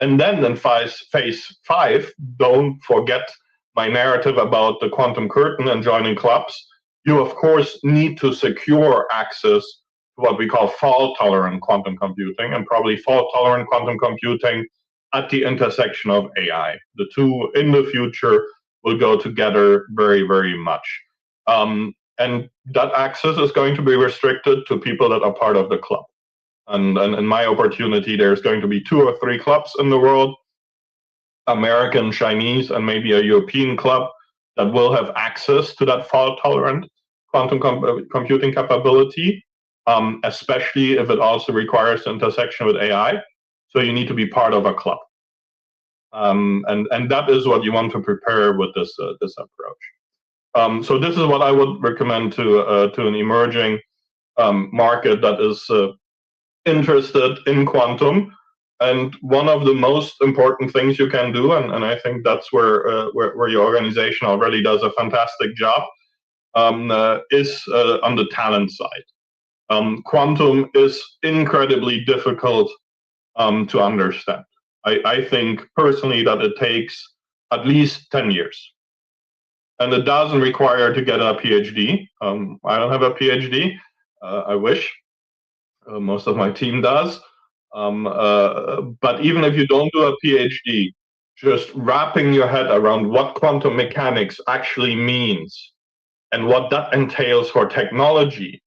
And then in phase 5, don't forget my narrative about the quantum curtain and joining clubs. You, of course, need to secure access to what we call fault-tolerant quantum computing, and probably fault-tolerant quantum computing at the intersection of AI. The two in the future will go together very, very much. And that access is going to be restricted to people that are part of the club. And in my opportunity, there's going to be 2 or 3 clubs in the world, American, Chinese, and maybe a European club that will have access to that fault-tolerant quantum computing capability, especially if it also requires the intersection with AI. So you need to be part of a club. And that is what you want to prepare with this approach. So this is what I would recommend to an emerging market that is interested in quantum. And one of the most important things you can do, and I think that's where your organization already does a fantastic job, is on the talent side. Quantum is incredibly difficult to understand. I think personally that it takes at least 10 years. And it doesn't require to get a PhD. I don't have a PhD. I wish. Most of my team does. But even if you don't do a PhD, just wrapping your head around what quantum mechanics actually means and what that entails for technology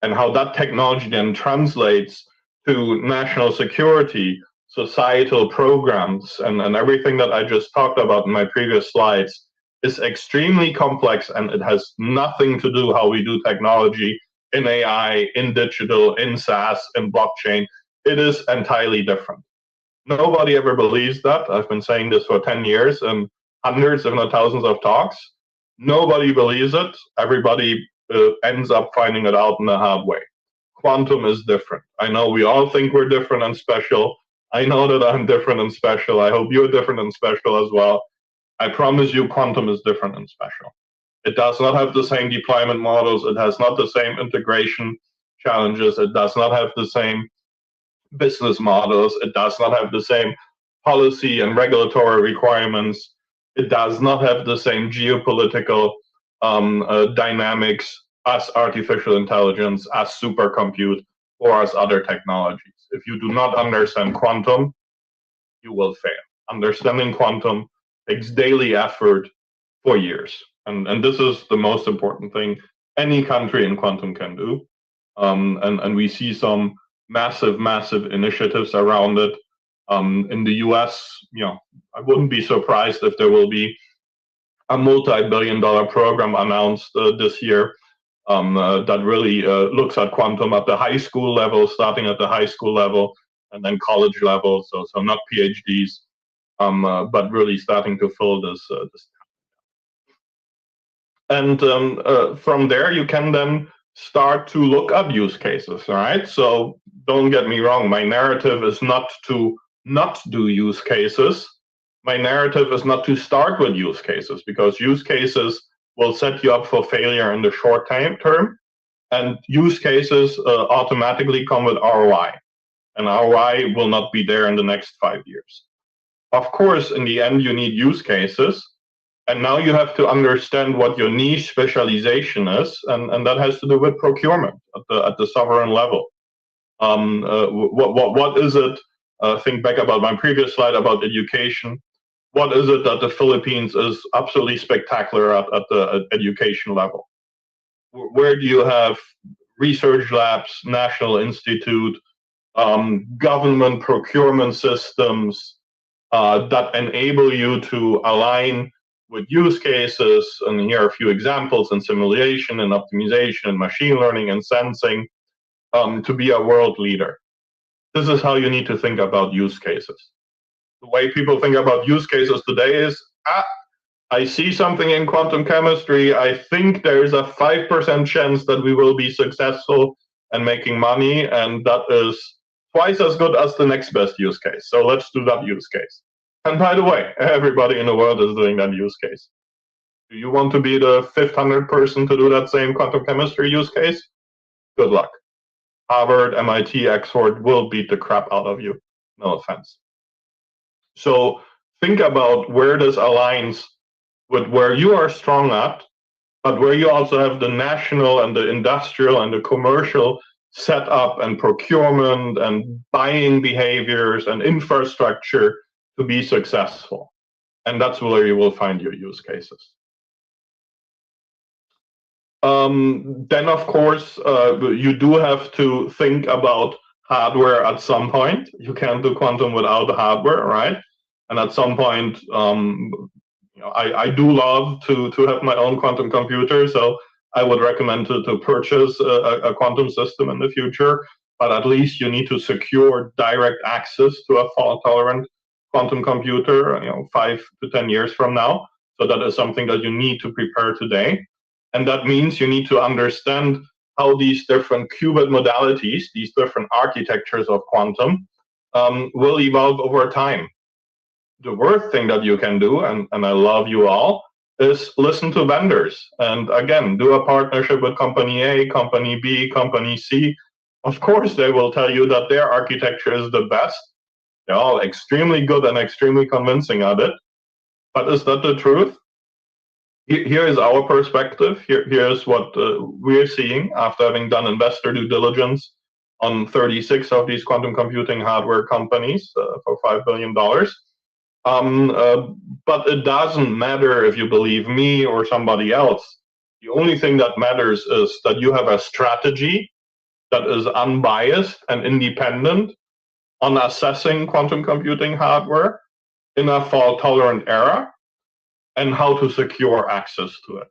and how that technology then translates to national security, societal programs, and everything that I just talked about in my previous slides is extremely complex, and it has nothing to do how we do technology in AI, in digital, in SaaS, in blockchain. It is entirely different. Nobody ever believes that. I've been saying this for 10 years and hundreds, if not thousands of talks. Nobody believes it. Everybody ends up finding it out in a hard way. Quantum is different. I know we all think we're different and special. I know that I'm different and special. I hope you're different and special as well. I promise you quantum is different and special. It does not have the same deployment models. It has not the same integration challenges. It does not have the same business models. It does not have the same policy and regulatory requirements. It does not have the same geopolitical dynamics as artificial intelligence, as supercompute, or as other technologies. if you do not understand quantum, you will fail. Understanding quantum takes daily effort for years. And this is the most important thing any country in quantum can do. And we see some massive initiatives around it. In the US, I wouldn't be surprised if there will be a multi-billion-dollar program announced this year that really looks at quantum at the high school level, starting at the high school level, and then college level. So not PhDs, but really starting to fill this. And from there, you can then start to look up use cases. All right. So don't get me wrong. My narrative is not to not do use cases. My narrative is not to start with use cases, because use cases will set you up for failure in the short term, and use cases automatically come with ROI, and ROI will not be there in the next 5 years. Of course, in the end, you need use cases, and now you have to understand what your niche specialization is, and that has to do with procurement at the sovereign level. What is it? Think back about my previous slide about education. What is it that the Philippines is absolutely spectacular at the education level? Where do you have research labs, national institute, government procurement systems that enable you to align with use cases? And here are a few examples in simulation and optimization and machine learning and sensing to be a world leader. This is how you need to think about use cases. The way people think about use cases today is, I see something in quantum chemistry. I think there is a 5% chance that we will be successful and making money, and that is twice as good as the next best use case. So let's do that use case. And by the way, everybody in the world is doing that use case. Do you want to be the 500th person to do that same quantum chemistry use case? Good luck. Harvard, MIT, Oxford will beat the crap out of you. No offense. So think about where this aligns with where you are strong at, but where you also have the national and the industrial and the commercial setup and procurement and buying behaviors and infrastructure to be successful. And that's where you will find your use cases. Then, of course, you do have to think about hardware at some point. You can't do quantum without the hardware, right? And at some point, I do love to have my own quantum computer, so I would recommend to purchase a quantum system in the future. But at least you need to secure direct access to a fault-tolerant quantum computer, 5 to 10 years from now. So that is something that you need to prepare today. And that means you need to understand how these different qubit modalities, these different architectures of quantum, will evolve over time. The worst thing that you can do, and I love you all, is listen to vendors. And again, do a partnership with company A, company B, company C. Of course, they will tell you that their architecture is the best. They're all extremely good and extremely convincing at it. But is that the truth? Here is our perspective. Here's what we're seeing after having done investor due diligence on 36 of these quantum computing hardware companies for $5 billion. But it doesn't matter if you believe me or somebody else. The only thing that matters is that you have a strategy that is unbiased and independent on assessing quantum computing hardware in a fault-tolerant era, and how to secure access to it.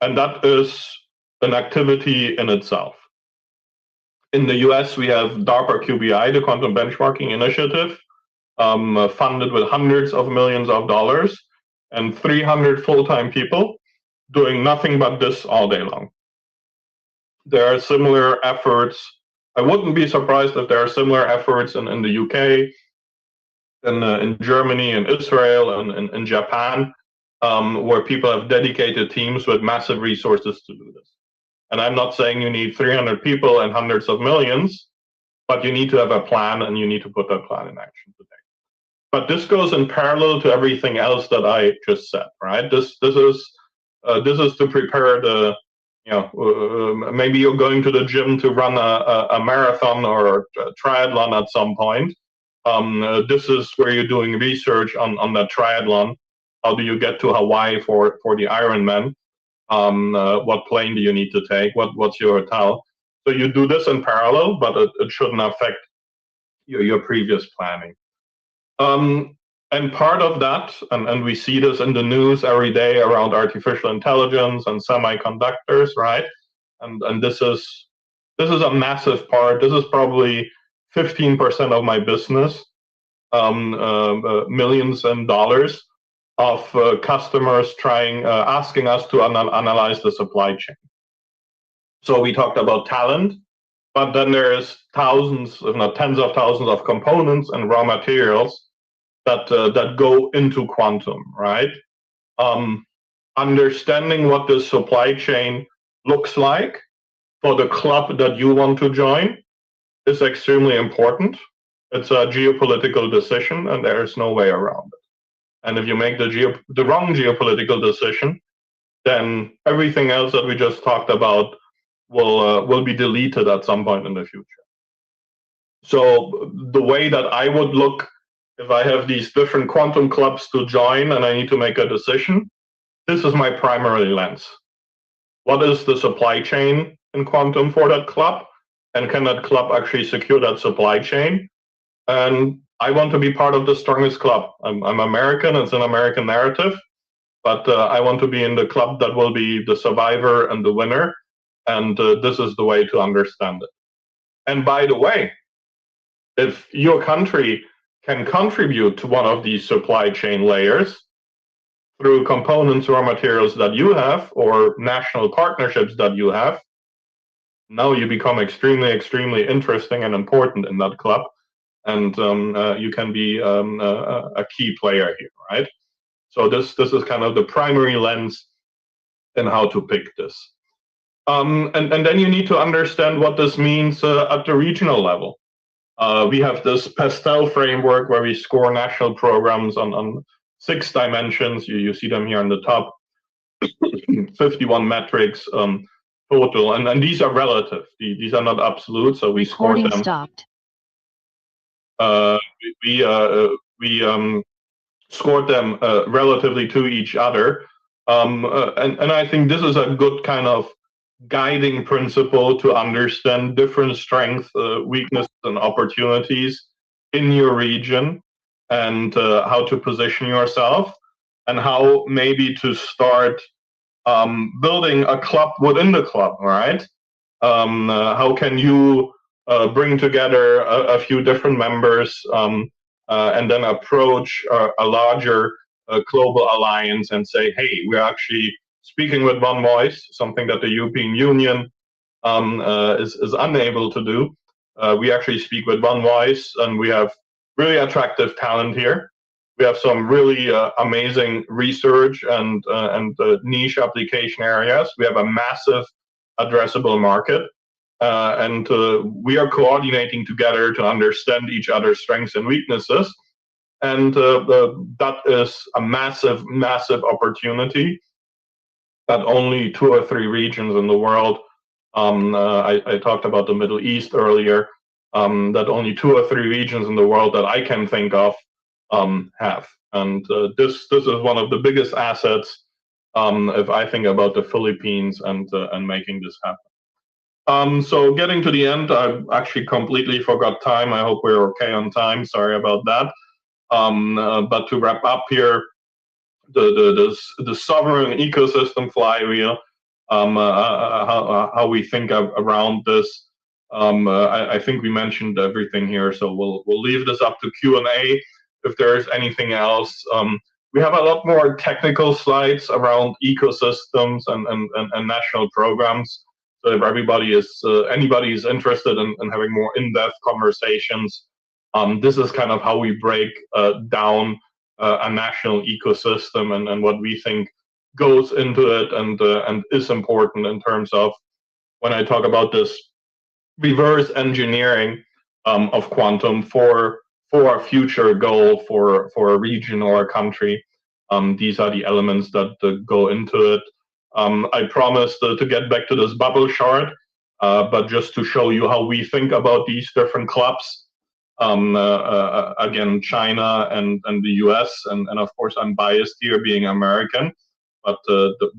And that is an activity in itself. In the US, we have DARPA QBI, the Quantum Benchmarking Initiative, funded with hundreds of millions of dollars and 300 full-time people doing nothing but this all day long. There are similar efforts. I wouldn't be surprised if there are similar efforts in the UK, in Germany, in Israel, and in Japan, where people have dedicated teams with massive resources to do this. And I'm not saying you need 300 people and hundreds of millions, but you need to have a plan, and you need to put that plan in action today. But this goes in parallel to everything else that I just said, right? This is to prepare the maybe you're going to the gym to run a marathon or a triathlon at some point. This is where you're doing research on that triathlon. How do you get to Hawaii for the Ironman? What plane do you need to take? What's your hotel? So you do this in parallel, but it shouldn't affect your previous planning. And part of that, and we see this in the news every day around artificial intelligence and semiconductors, right? And this is a massive part. This is probably 15% of my business, millions in dollars of customers asking us to analyze the supply chain. So we talked about talent, but then there's thousands, if not tens of thousands of components and raw materials that go into quantum, right? Understanding what the supply chain looks like for the club that you want to join is extremely important. It's a geopolitical decision, and there's no way around it. And if you make the wrong geopolitical decision, then everything else that we just talked about will be deleted at some point in the future. So the way that I would look, if I have these different quantum clubs to join and I need to make a decision, this is my primary lens. What is the supply chain in quantum for that club? And can that club actually secure that supply chain? And I want to be part of the strongest club. I'm American, it's an American narrative, but I want to be in the club that will be the survivor and the winner. And this is the way to understand it. And by the way, if your country can contribute to one of these supply chain layers through components or materials that you have or national partnerships that you have, now you become extremely, extremely interesting and important in that club. And you can be a key player here, right? So this is kind of the primary lens in how to pick this. And then you need to understand what this means at the regional level. We have this PASTEL framework where we score national programs on 6 dimensions. You see them here on the top, 51 metrics total. And these are relative. These are not absolute, so we score them. Stopped. We scored them relatively to each other. And I think this is a good kind of guiding principle to understand different strengths, weaknesses, and opportunities in your region, and how to position yourself, and how maybe to start building a club within the club, right? How can you bring together a few different members and then approach a larger global alliance and say, hey, we're actually speaking with one voice, something that the European Union is unable to do. We actually speak with one voice, and we have really attractive talent here. We have some really amazing research and niche application areas. We have a massive addressable market, and we are coordinating together to understand each other's strengths and weaknesses. And that is a massive, massive opportunity that only 2 or 3 regions in the world, I talked about the Middle East earlier, that only 2 or 3 regions in the world that I can think of have. And this is one of the biggest assets if I think about the Philippines and making this happen. So getting to the end, I actually completely forgot time. I hope we're okay on time. Sorry about that. But to wrap up here, the sovereign ecosystem flywheel, how we think around this. I think we mentioned everything here, so we'll leave this up to Q&A if there's anything else. We have a lot more technical slides around ecosystems and national programs. So if anybody is interested in having more in-depth conversations, this is kind of how we break down a national ecosystem and what we think goes into it and is important in terms of when I talk about this reverse engineering of quantum for a future goal for a region or a country. These are the elements that go into it. I promised to get back to this bubble chart, but just to show you how we think about these different clubs. Again, China and the US, and of course I'm biased here being American, but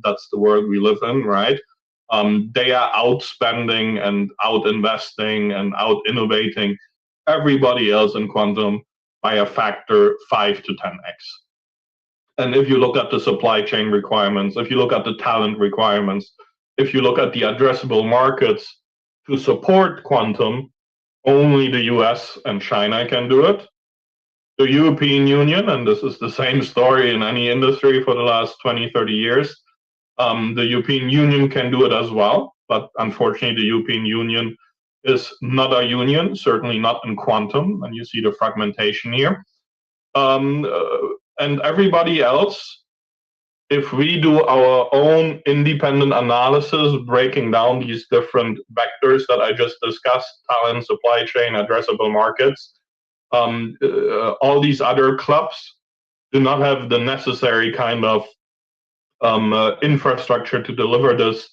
that's the world we live in, right? They are outspending and out-investing and out-innovating everybody else in quantum by a factor 5 to 10x. And if you look at the supply chain requirements, if you look at the talent requirements, if you look at the addressable markets to support quantum, only the US and China can do it. The European Union, and this is the same story in any industry for the last 20, 30 years, the European Union can do it as well, but unfortunately the European Union is not a union, certainly not in quantum, and you see the fragmentation here. And everybody else, if we do our own independent analysis, breaking down these different vectors that I just discussed, talent, supply chain, addressable markets, all these other clubs do not have the necessary kind of infrastructure to deliver this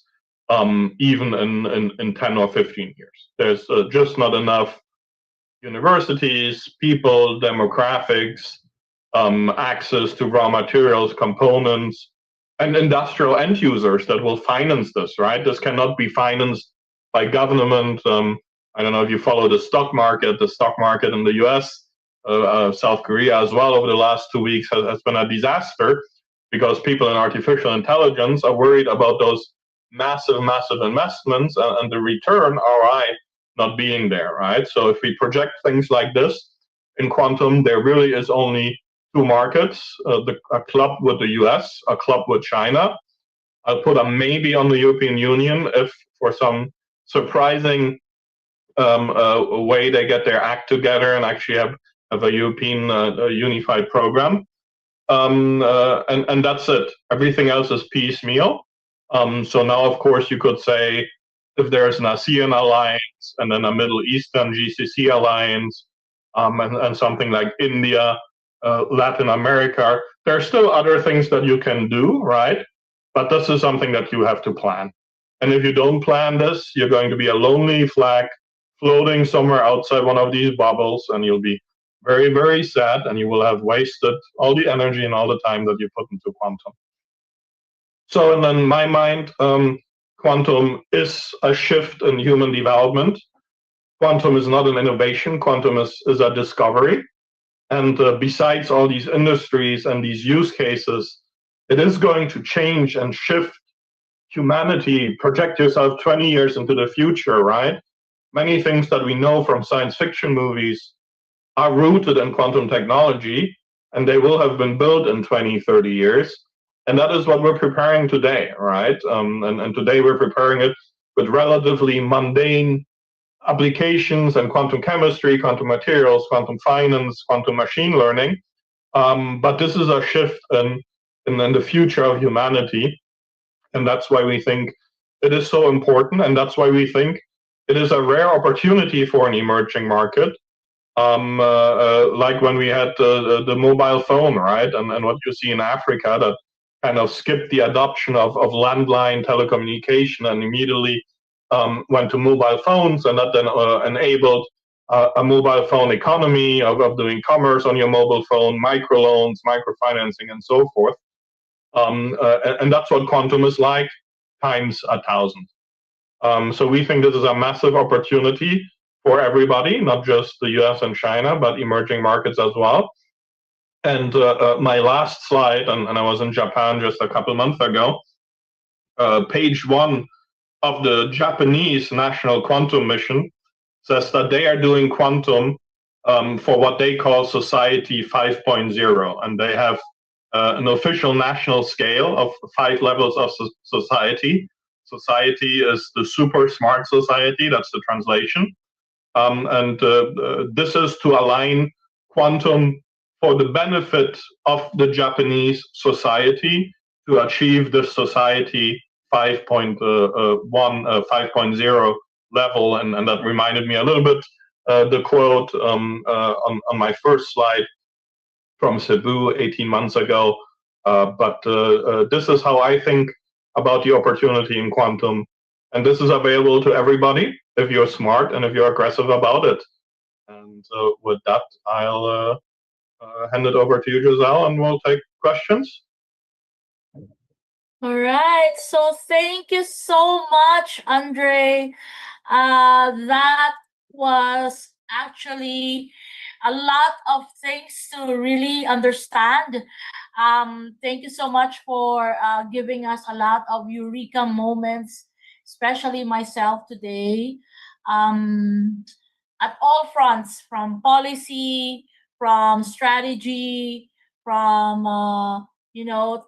even in 10 or 15 years. There's just not enough universities, people, demographics, access to raw materials, components, and industrial end users that will finance this, right? This cannot be financed by government. I don't know if you follow the stock market. The stock market in the US, South Korea as well over the last 2 weeks has been a disaster because people in artificial intelligence are worried about those massive investments and the return ROI not being there, right? So if we project things like this in quantum, there really is only two markets, a club with the US, a club with China. I'll put a maybe on the European Union if for some surprising way they get their act together and actually have a European unified program. And that's it. Everything else is piecemeal. So now, of course, you could say if there's an ASEAN alliance and then a Middle Eastern GCC alliance and something like India, Latin America, there are still other things that you can do, right? But this is something that you have to plan. And if you don't plan this, you're going to be a lonely flag floating somewhere outside one of these bubbles, and you'll be very, very sad, and you will have wasted all the energy and all the time that you put into quantum. So in my mind, quantum is a shift in human development. Quantum is not an innovation. Quantum is a discovery. And besides all these industries and these use cases, it is going to change and shift humanity. Project yourself 20 years into the future, right? Many things that we know from science fiction movies are rooted in quantum technology, and they will have been built in 20, 30 years. And that is what we're preparing today, right? And today we're preparing it with relatively mundane applications in quantum chemistry, quantum materials, quantum finance, quantum machine learning. But this is a shift in the future of humanity. And that's why we think it is so important. And that's why we think it is a rare opportunity for an emerging market. Like when we had the mobile phone, right? And what you see in Africa that kind of skipped the adoption of landline telecommunication and immediately went to mobile phones, and that then enabled a mobile phone economy of doing commerce on your mobile phone, microloans, microfinancing, and so forth. And that's what quantum is like, times 1,000. So we think this is a massive opportunity for everybody, not just the US and China, but emerging markets as well. And my last slide, and I was in Japan just a couple months ago, page 1 of the Japanese National Quantum Mission says that they are doing quantum for what they call Society 5.0, and they have an official national scale of 5 levels of society. Society is the super smart society, that's the translation. And this is to align quantum for the benefit of the Japanese society to achieve the Society 5.1, 5.0 level. And that reminded me a little bit the quote on my first slide from Cebu 18 months ago. But this is how I think about the opportunity in quantum. And this is available to everybody if you're smart and if you're aggressive about it. And with that, I'll hand it over to you, Giselle, and we'll take questions. All right. So thank you so much, Andre. That was actually a lot of things to really understand. Thank you so much for giving us a lot of eureka moments, especially myself today. At all fronts, from policy, from strategy, from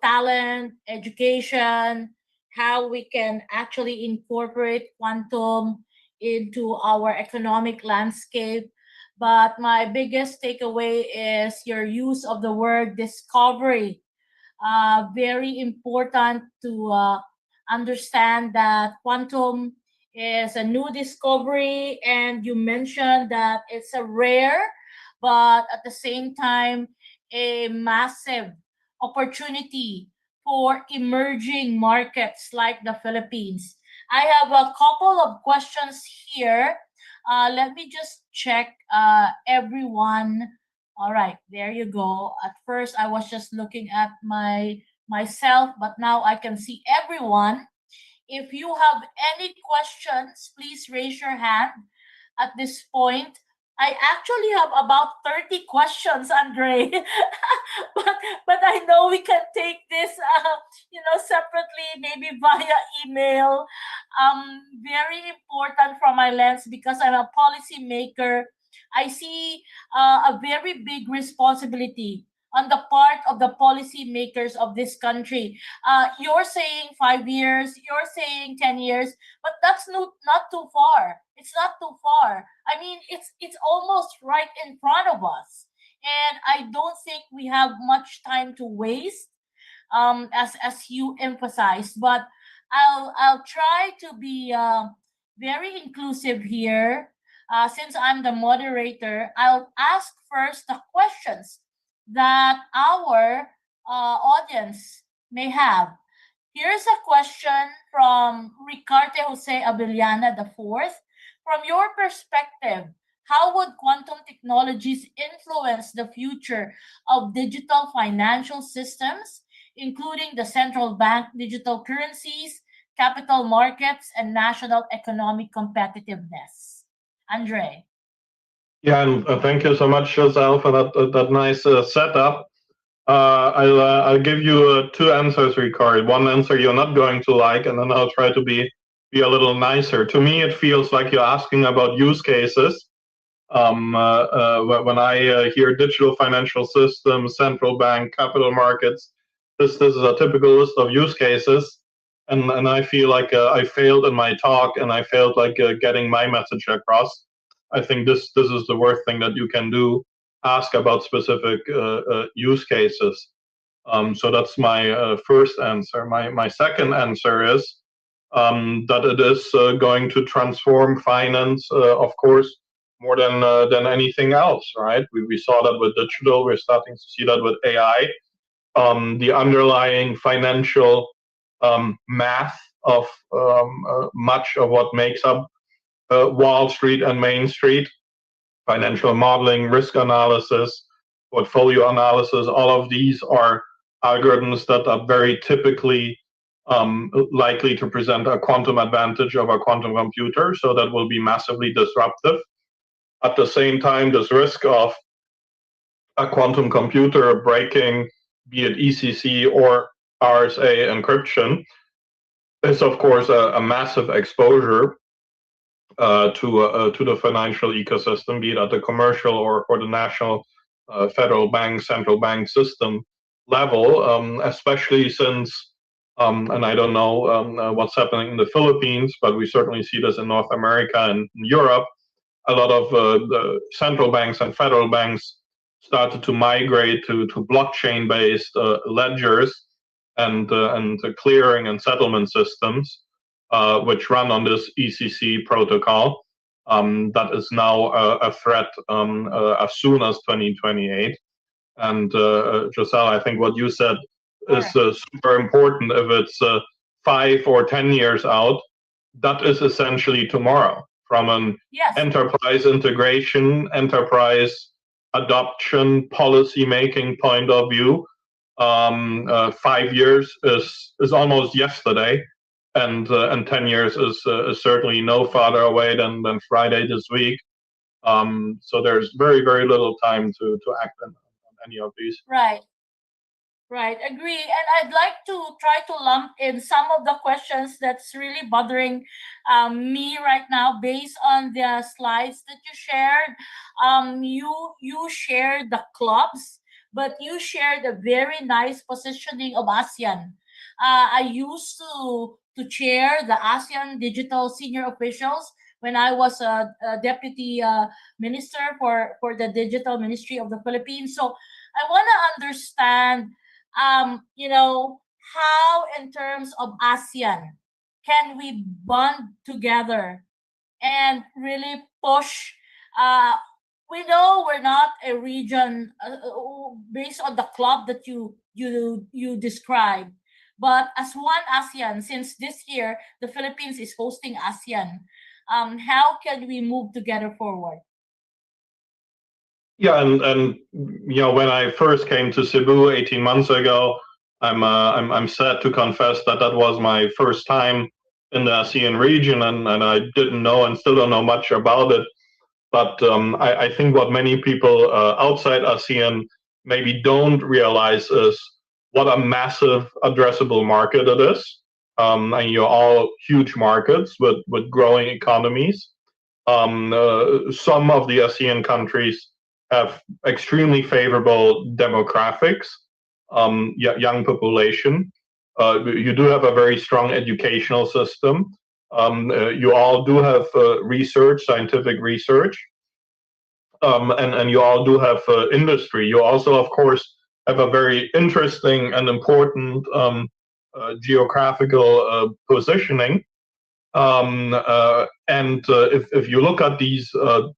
talent, education, how we can actually incorporate quantum into our economic landscape. But my biggest takeaway is your use of the word discovery. Very important to understand that quantum is a new discovery, and you mentioned that it's a rare, but at the same time, a massive opportunity for emerging markets like the Philippines. I have a couple of questions here. Let me just check everyone. All right, there you go. At first, I was just looking at myself, but now I can see everyone. If you have any questions, please raise your hand at this point. I actually have about 30 questions, Andre. but I know we can take this separately, maybe via email. Very important from my lens because I'm a policy maker. I see a very big responsibility on the part of the policy makers of this country. You're saying 5 years, you're saying 10 years, but that's not too far. It's not too far. I mean, it's almost right in front of us. And I don't think we have much time to waste, as you emphasized. But I'll try to be very inclusive here. Since I'm the moderator, I'll ask first the questions that our audience may have. Here's a question from Ricarte Jose Avellana IV. From your perspective, how would quantum technologies influence the future of digital financial systems, including the central bank digital currencies, capital markets, and national economic competitiveness? Andre. Yeah, and thank you so much, Giselle, for that nice setup. I'll give you two answers, Ricard. One answer you're not going to like, and then I'll try to be a little nicer. To me, it feels like you're asking about use cases. When I hear digital financial systems, central bank, capital markets, this is a typical list of use cases. And I feel like I failed in my talk, and I failed like getting my message across. I think this is the worst thing that you can do, ask about specific use cases. So that's my first answer. My second answer is that it is going to transform finance, of course, more than anything else, right? We saw that with digital. We're starting to see that with AI. The underlying financial math of much of what makes up Wall Street and Main Street, financial modeling, risk analysis, portfolio analysis, all of these are algorithms that are very typically likely to present a quantum advantage of a quantum computer, so that will be massively disruptive. At the same time, this risk of a quantum computer breaking, be it ECC or RSA encryption, is of course a massive exposure to the financial ecosystem, be it at the commercial or the national federal bank, central bank system level, especially since, and I don't know what's happening in the Philippines, but we certainly see this in North America and in Europe. A lot of the central banks and federal banks started to migrate to blockchain-based ledgers and clearing and settlement systems, which run on this ECC protocol. That is now a threat as soon as 2028. And Giselle, I think what you said is super important. If it's 5 or 10 years out, that is essentially tomorrow from an enterprise integration, enterprise adoption, policy making point of view. 5 years is almost yesterday, and 10 years is certainly no farther away than Friday this week. So there's very, very little time to act on any of these. Right. Right, agree. And I'd like to try to lump in some of the questions that's really bothering me right now based on the slides that you shared. You shared the clubs, but you shared a very nice positioning of ASEAN. I used to chair the ASEAN Digital Senior Officials when I was a deputy minister for the Digital Ministry of the Philippines. So I want to understand how in terms of ASEAN can we bond together and really push. We know we're not a region based on the club that you described, but as one ASEAN, since this year the Philippines is hosting ASEAN, how can we move together forward? Yeah, and when I first came to Cebu 18 months ago, I'm sad to confess that was my first time in the ASEAN region, and I didn't know and still don't know much about it. But I think what many people outside ASEAN maybe don't realize is what a massive addressable market it is. And you're all huge markets with growing economies. Some of the ASEAN countries have extremely favorable demographics, young population. You do have a very strong educational system. You all do have research, scientific research, and you all do have industry. You also, of course, have a very interesting and important geographical positioning. And if you look at these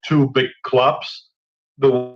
two big clubs, the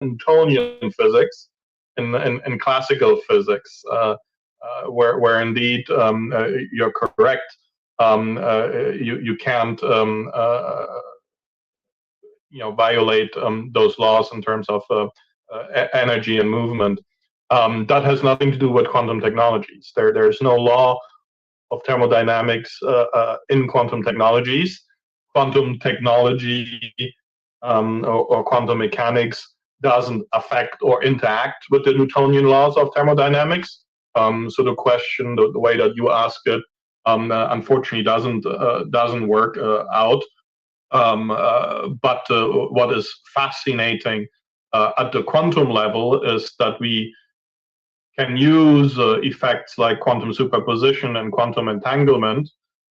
Newtonian physics, in classical physics, where indeed you're correct. You can't violate those laws in terms of energy and movement. That has nothing to do with quantum technologies. There's no law of thermodynamics in quantum technologies. Quantum technology or quantum mechanics doesn't affect or interact with the Newtonian laws of thermodynamics. So the question, the way that you ask it, unfortunately doesn't work out. But what is fascinating at the quantum level is that we can use effects like quantum superposition and quantum entanglement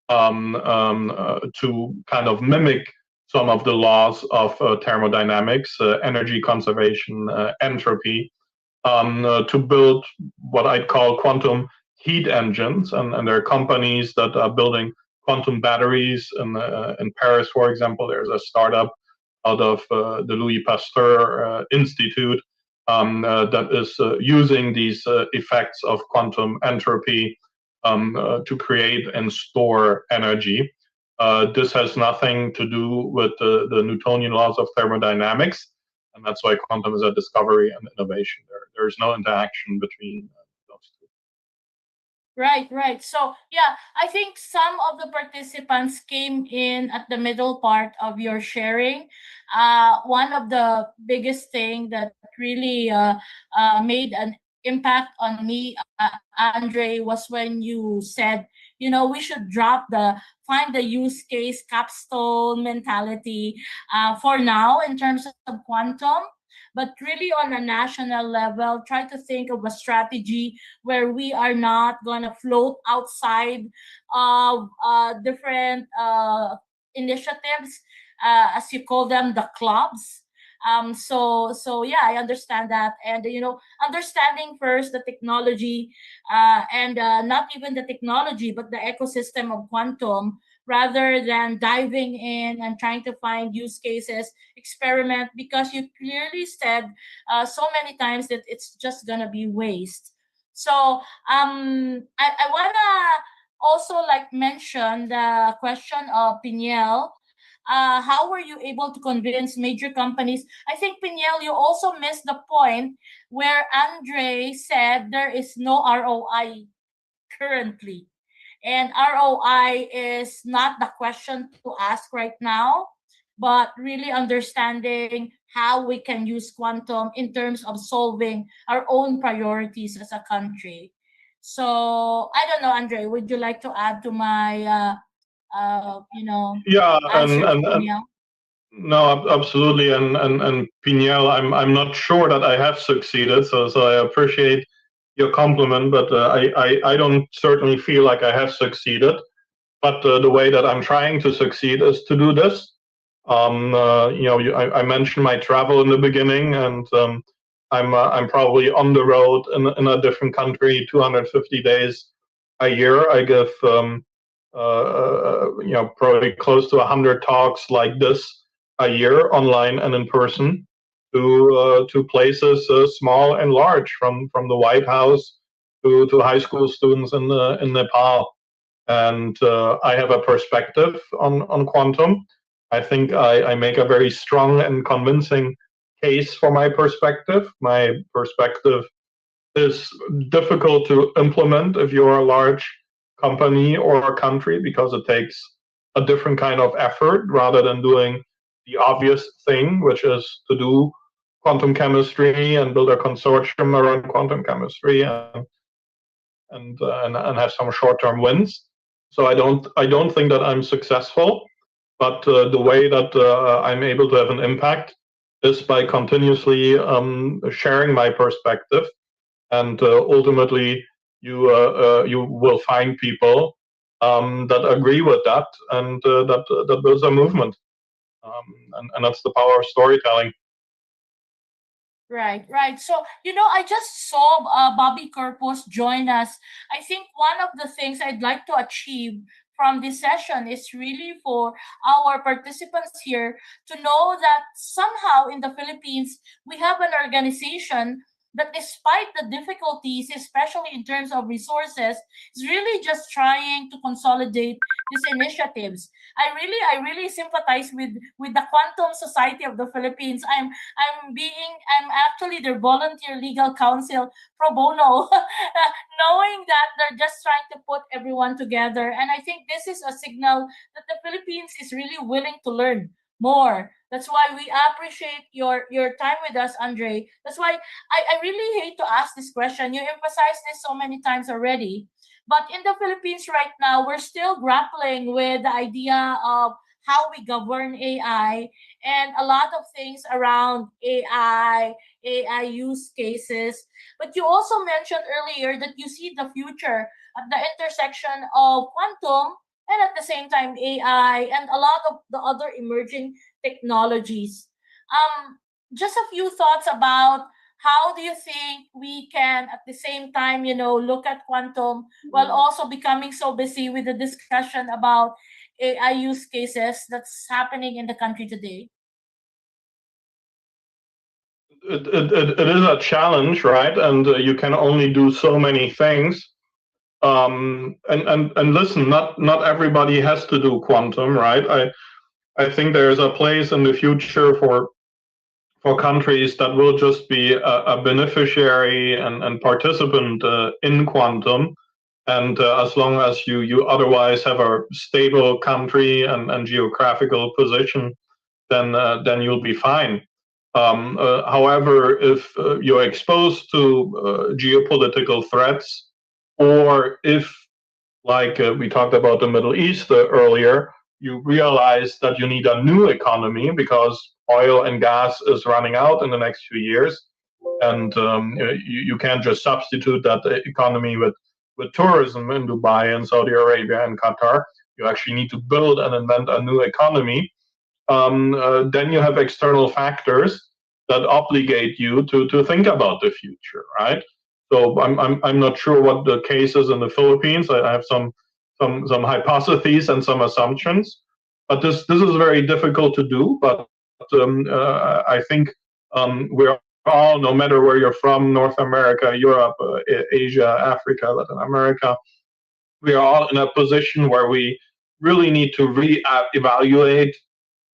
to kind of mimic some of the laws of thermodynamics, energy conservation, entropy, to build what I'd call quantum heat engines. And there are companies that are building quantum batteries. In Paris, for example, there's a startup out of the Louis Pasteur Institute that is using these effects of quantum entropy to create and store energy. This has nothing to do with the Newtonian laws of thermodynamics, and that's why quantum is a discovery and innovation. There's no interaction between those two. Right. So yeah, I think some of the participants came in at the middle part of your sharing. One of the biggest thing that really made an impact on me, Andre, was when you said, we should drop the find the use case capstone mentality for now in terms of quantum, but really on a national level, try to think of a strategy where we are not going to float outside of different initiatives, as you call them, the clubs. So yeah, I understand that, and understanding first the technology, and not even the technology, but the ecosystem of quantum, rather than diving in and trying to find use cases, experiment, because you clearly said so many times that it's just gonna be waste. So I wanna also like mention the question of Piniel. How were you able to convince major companies? I think, Piniel, you also missed the point where Andre said there is no ROI currently. And ROI is not the question to ask right now, but really understanding how we can use quantum in terms of solving our own priorities as a country. So I don't know, Andre, would you like to add to my, Yeah, answer to Piniel? no, absolutely, and Piniel, I'm not sure that I have succeeded, so I appreciate your compliment, but I don't certainly feel like I have succeeded. But the way that I'm trying to succeed is to do this. I mentioned my travel in the beginning, and I'm probably on the road in a different country 250 days a year. I give probably close to 100 talks like this a year, online and in person, to places small and large, from the White House to high school students in Nepal. And I have a perspective on quantum. I think I make a very strong and convincing case for my perspective. My perspective is difficult to implement if you're a large company or a country, because it takes a different kind of effort rather than doing the obvious thing, which is to do quantum chemistry and build a consortium around quantum chemistry and have some short-term wins. So I don't think that I'm successful, but the way that I'm able to have an impact is by continuously sharing my perspective, and ultimately you will find people that agree with that, and that builds a movement, and that's the power of storytelling. Right. So, I just saw Bobby Corpus join us. I think one of the things I'd like to achieve from this session is really for our participants here to know that somehow in the Philippines, we have an organization that despite the difficulties, especially in terms of resources, is really just trying to consolidate these initiatives. I really sympathize with the Quantum Society of the Philippines. I'm actually their volunteer legal counsel pro bono, knowing that they're just trying to put everyone together. And I think this is a signal that the Philippines is really willing to learn more. That's why we appreciate your time with us, Andre. That's why I really hate to ask this question. You emphasized this so many times already. But in the Philippines right now, we're still grappling with the idea of how we govern AI and a lot of things around AI use cases. But you also mentioned earlier that you see the future at the intersection of quantum and at the same time AI and a lot of the other emerging technologies. Just a few thoughts about how do you think we can at the same time, look at quantum while also becoming so busy with the discussion about AI use cases that's happening in the country today? It is a challenge, right? And you can only do so many things. And listen, not everybody has to do quantum, right? I think there's a place in the future for countries that will just be a beneficiary and participant in quantum. And as long as you otherwise have a stable country and geographical position, then you'll be fine. However, if you're exposed to geopolitical threats, or if, like we talked about the Middle East earlier, you realize that you need a new economy because oil and gas is running out in the next few years, and you can't just substitute that economy with tourism in Dubai and Saudi Arabia and Qatar. You actually need to build and invent a new economy. Then you have external factors that obligate you to think about the future, right? So I'm not sure what the case is in the Philippines. I have some hypotheses and some assumptions, but this is very difficult to do. But I think we're all, no matter where you're from, North America, Europe, Asia, Africa, Latin America, we are all in a position where we really need to re-evaluate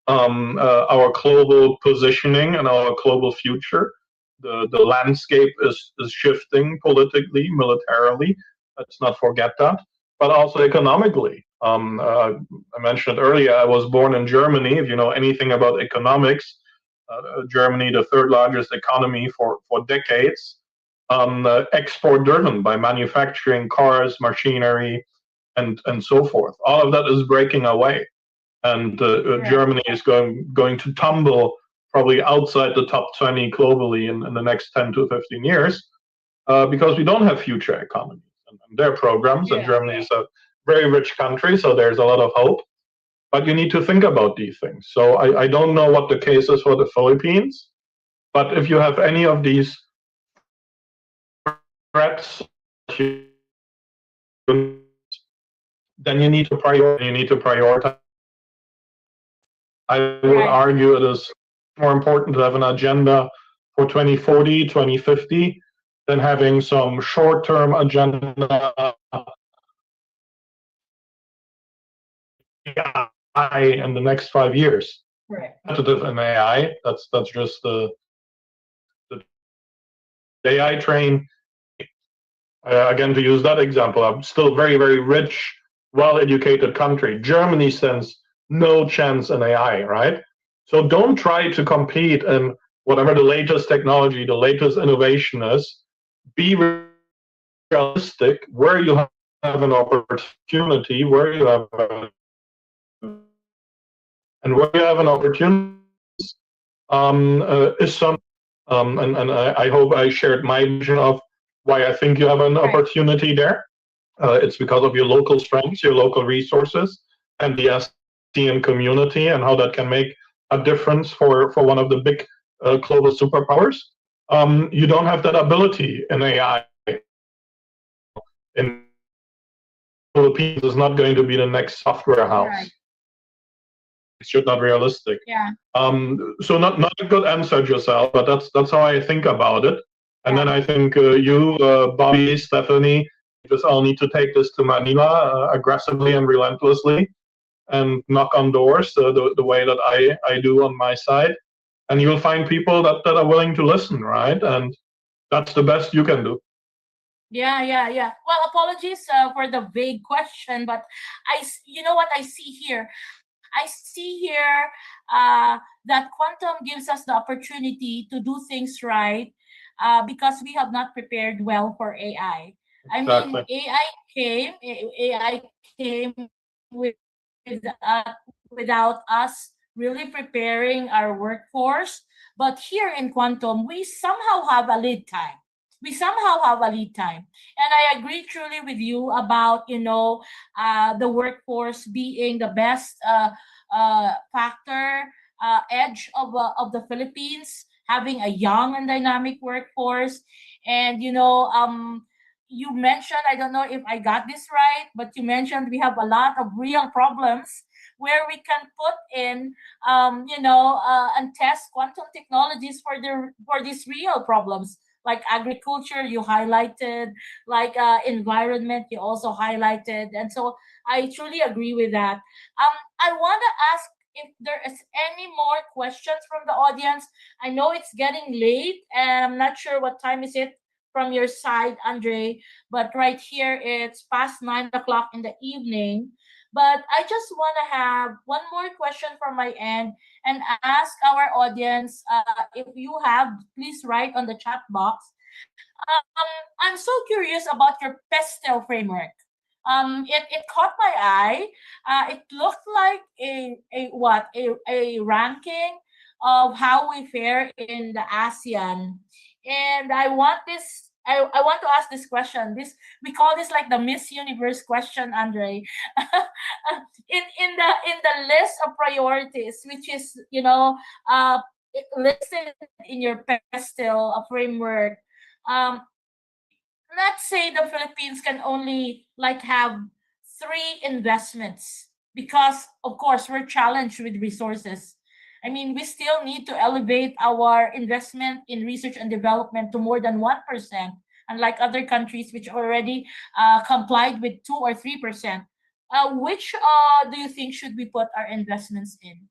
our global positioning and our global future. The landscape is shifting politically, militarily. Let's not forget that, but also economically. I mentioned earlier, I was born in Germany. If you know anything about economics, Germany, the third largest economy for decades, export driven by manufacturing, cars, machinery, and so forth. All of that is breaking away, and Germany is going to tumble probably outside the top 20 globally in the next 10 to 15 years, because we don't have future economies and their programs. And Germany is a very rich country, so there's a lot of hope. But you need to think about these things. So I don't know what the case is for the Philippines, but if you have any of these threats, then you need to prioritize. I would argue it is more important to have an agenda for 2040, 2050 than having some short-term agenda in the next 5 years. Competitive in AI, that's just the AI train. Again, to use that example, I'm still very, very rich, well-educated country. Germany stands no chance in AI, right? So don't try to compete in whatever the latest technology, the latest innovation is. Be realistic where you have an opportunity, and where you have an opportunity is some, and I hope I shared my vision of why I think you have an opportunity there. It's because of your local strengths, your local resources, and the STM community, and how that can make a difference for one of the big global superpowers. You don't have that ability in AI. In Philippines is not going to be the next software house. Right. It's just not realistic. Yeah. So not a good answer, Giselle, but that's how I think about it. And then I think you, Bobby, Stephanie, just all need to take this to Manila aggressively and relentlessly, and knock on doors the way that I do on my side, and you'll find people that are willing to listen, right? And that's the best you can do. Yeah. Well, apologies for the vague question, but you know what I see here? I see here that quantum gives us the opportunity to do things right because we have not prepared well for AI. Exactly. I mean, AI came with, without us really preparing our workforce. But here in quantum, we somehow have a lead time. And I agree truly with you about, the workforce being the best factor, edge of the Philippines, having a young and dynamic workforce. And, you mentioned, I don't know if I got this right, but you mentioned we have a lot of real problems where we can put in, and test quantum technologies for these real problems, like agriculture, you highlighted, like environment, you also highlighted, and so I truly agree with that. I want to ask if there is any more questions from the audience. I know it's getting late, and I'm not sure what time is it from your side, Andre, but right here it's past 9 o'clock in the evening. But I just want to have one more question from my end and ask our audience, if you have, please write on the chat box. I'm so curious about your PESTEL framework. It caught my eye. It looked like a ranking of how we fare in the ASEAN, and I want to ask this question. We call this like the Miss Universe question, Andre. In the list of priorities, which is listed in your PESTEL framework. Um, let's say the Philippines can only like have 3 investments because of course we're challenged with resources. I mean, we still need to elevate our investment in research and development to more than 1%, unlike other countries which already complied with 2 or 3%. Which do you think should we put our investments in?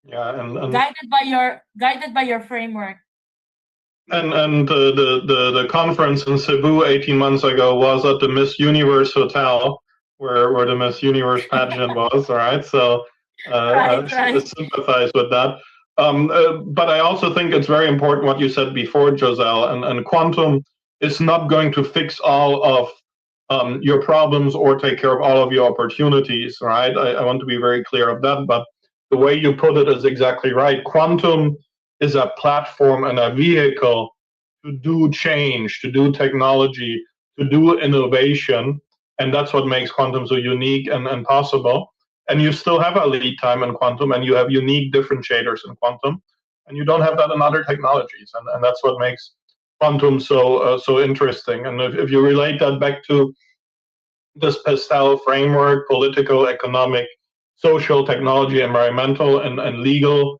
Yeah, and guided by your framework. And the conference in Cebu 18 months ago was at the Miss Universe Hotel, where the Miss Universe pageant was. All right, so Right. sympathize with that. But I also think it's very important what you said before, Giselle, and quantum is not going to fix all of your problems or take care of all of your opportunities. Right? I want to be very clear of that. But the way you put it is exactly right. Quantum is a platform and a vehicle to do change, to do technology, to do innovation. And that's what makes quantum so unique and possible. And you still have a lead time in quantum, and you have unique differentiators in quantum, and you don't have that in other technologies. And that's what makes quantum so interesting. And if you relate that back to this PESTEL framework, political, economic, social, technology, environmental, and legal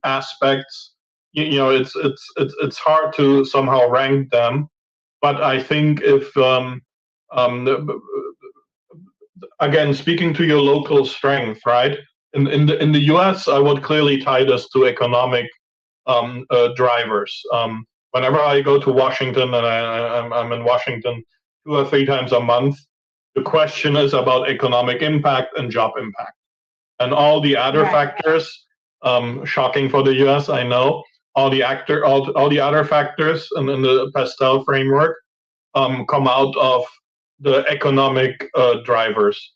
aspects, it's hard to somehow rank them. But I think if again, speaking to your local strength, right? In the U.S., I would clearly tie this to economic drivers. Whenever I go to Washington, and I'm in Washington 2 or 3 times a month, the question is about economic impact and job impact, and all the other factors. Shocking for the U.S., I know. All the other factors in the PESTEL framework come out of the economic drivers,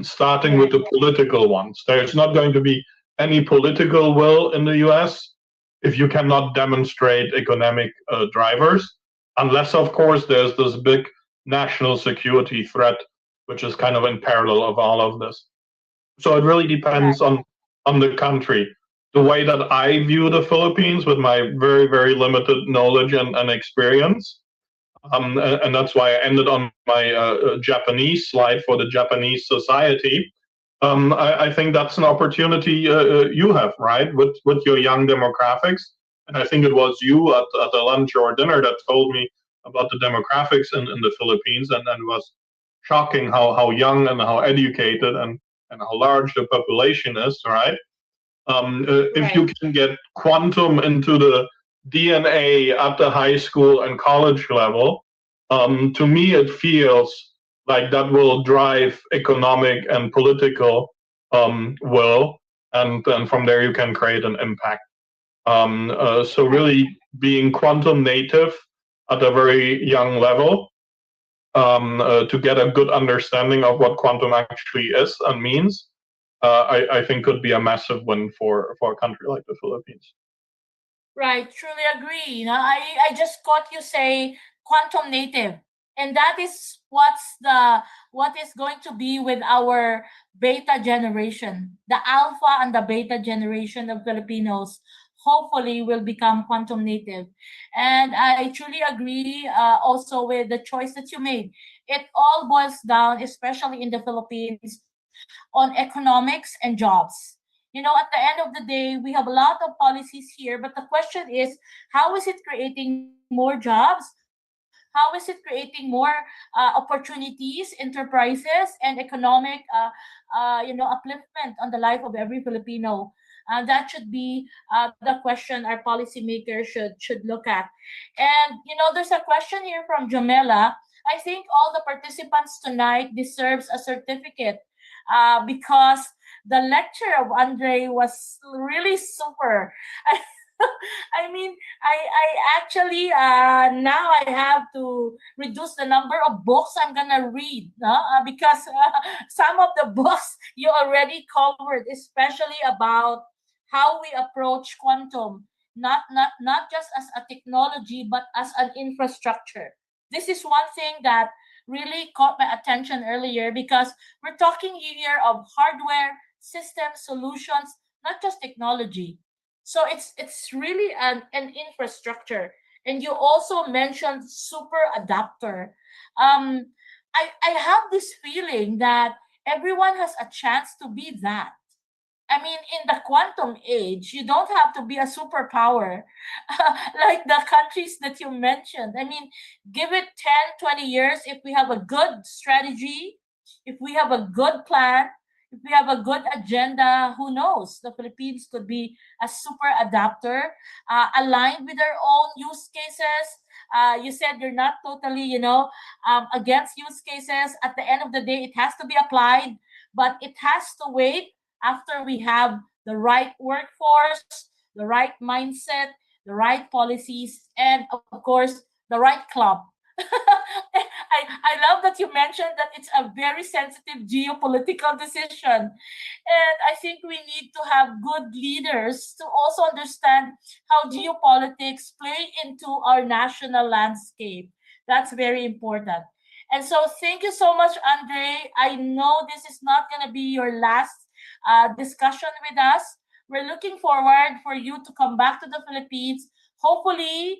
starting with the political ones. There's not going to be any political will in the US if you cannot demonstrate economic drivers, unless, of course, there's this big national security threat, which is kind of in parallel of all of this. So it really depends on the country. The way that I view the Philippines, with my very, very limited knowledge and experience, And that's why I ended on my Japanese slide for the Japanese society. I think that's an opportunity you have, right, with your young demographics. And I think it was you at the lunch or dinner that told me about the demographics in the Philippines, and it was shocking how young and how educated and how large the population is, right? If you can get quantum into the DNA at the high school and college level, to me it feels like that will drive economic and political will, and then from there you can create an impact. So really being quantum native at a very young level, to get a good understanding of what quantum actually is and means, I think could be a massive win for a country like the Philippines. Right, truly agree. You know, I just caught you say quantum native, and that is what is going to be with our beta generation. The alpha and the beta generation of Filipinos hopefully will become quantum native. And I truly agree also with the choice that you made. It all boils down, especially in the Philippines, on economics and jobs. You know, at the end of the day, we have a lot of policies here, but the question is, how is it creating more jobs? How is it creating more opportunities, enterprises, and economic, upliftment on the life of every Filipino? That should be the question our policymakers should look at. And you know, there's a question here from Jamela. I think all the participants tonight deserves a certificate because the lecture of Andre was really super. I mean, I actually now I have to reduce the number of books I'm gonna read, no? Because some of the books you already covered, especially about how we approach quantum, not just as a technology but as an infrastructure. This is one thing that really caught my attention earlier because we're talking here of hardware, system solutions, not just technology. So it's really an infrastructure. And you also mentioned super adapter. I have this feeling that everyone has a chance to be that. I mean, in the quantum age, you don't have to be a superpower like the countries that you mentioned. I mean, give it 10, 20 years, if we have a good strategy, if we have a good plan, if we have a good agenda, who knows? The Philippines could be a super adapter, aligned with their own use cases. You said you're not totally, against use cases. At the end of the day, it has to be applied, but it has to wait after we have the right workforce, the right mindset, the right policies, and of course, the right club. I love that you mentioned that it's a very sensitive geopolitical decision. And I think we need to have good leaders to also understand how geopolitics play into our national landscape. That's very important. And so thank you so much, Andre. I know this is not going to be your last discussion with us. We're looking forward for you to come back to the Philippines. Hopefully,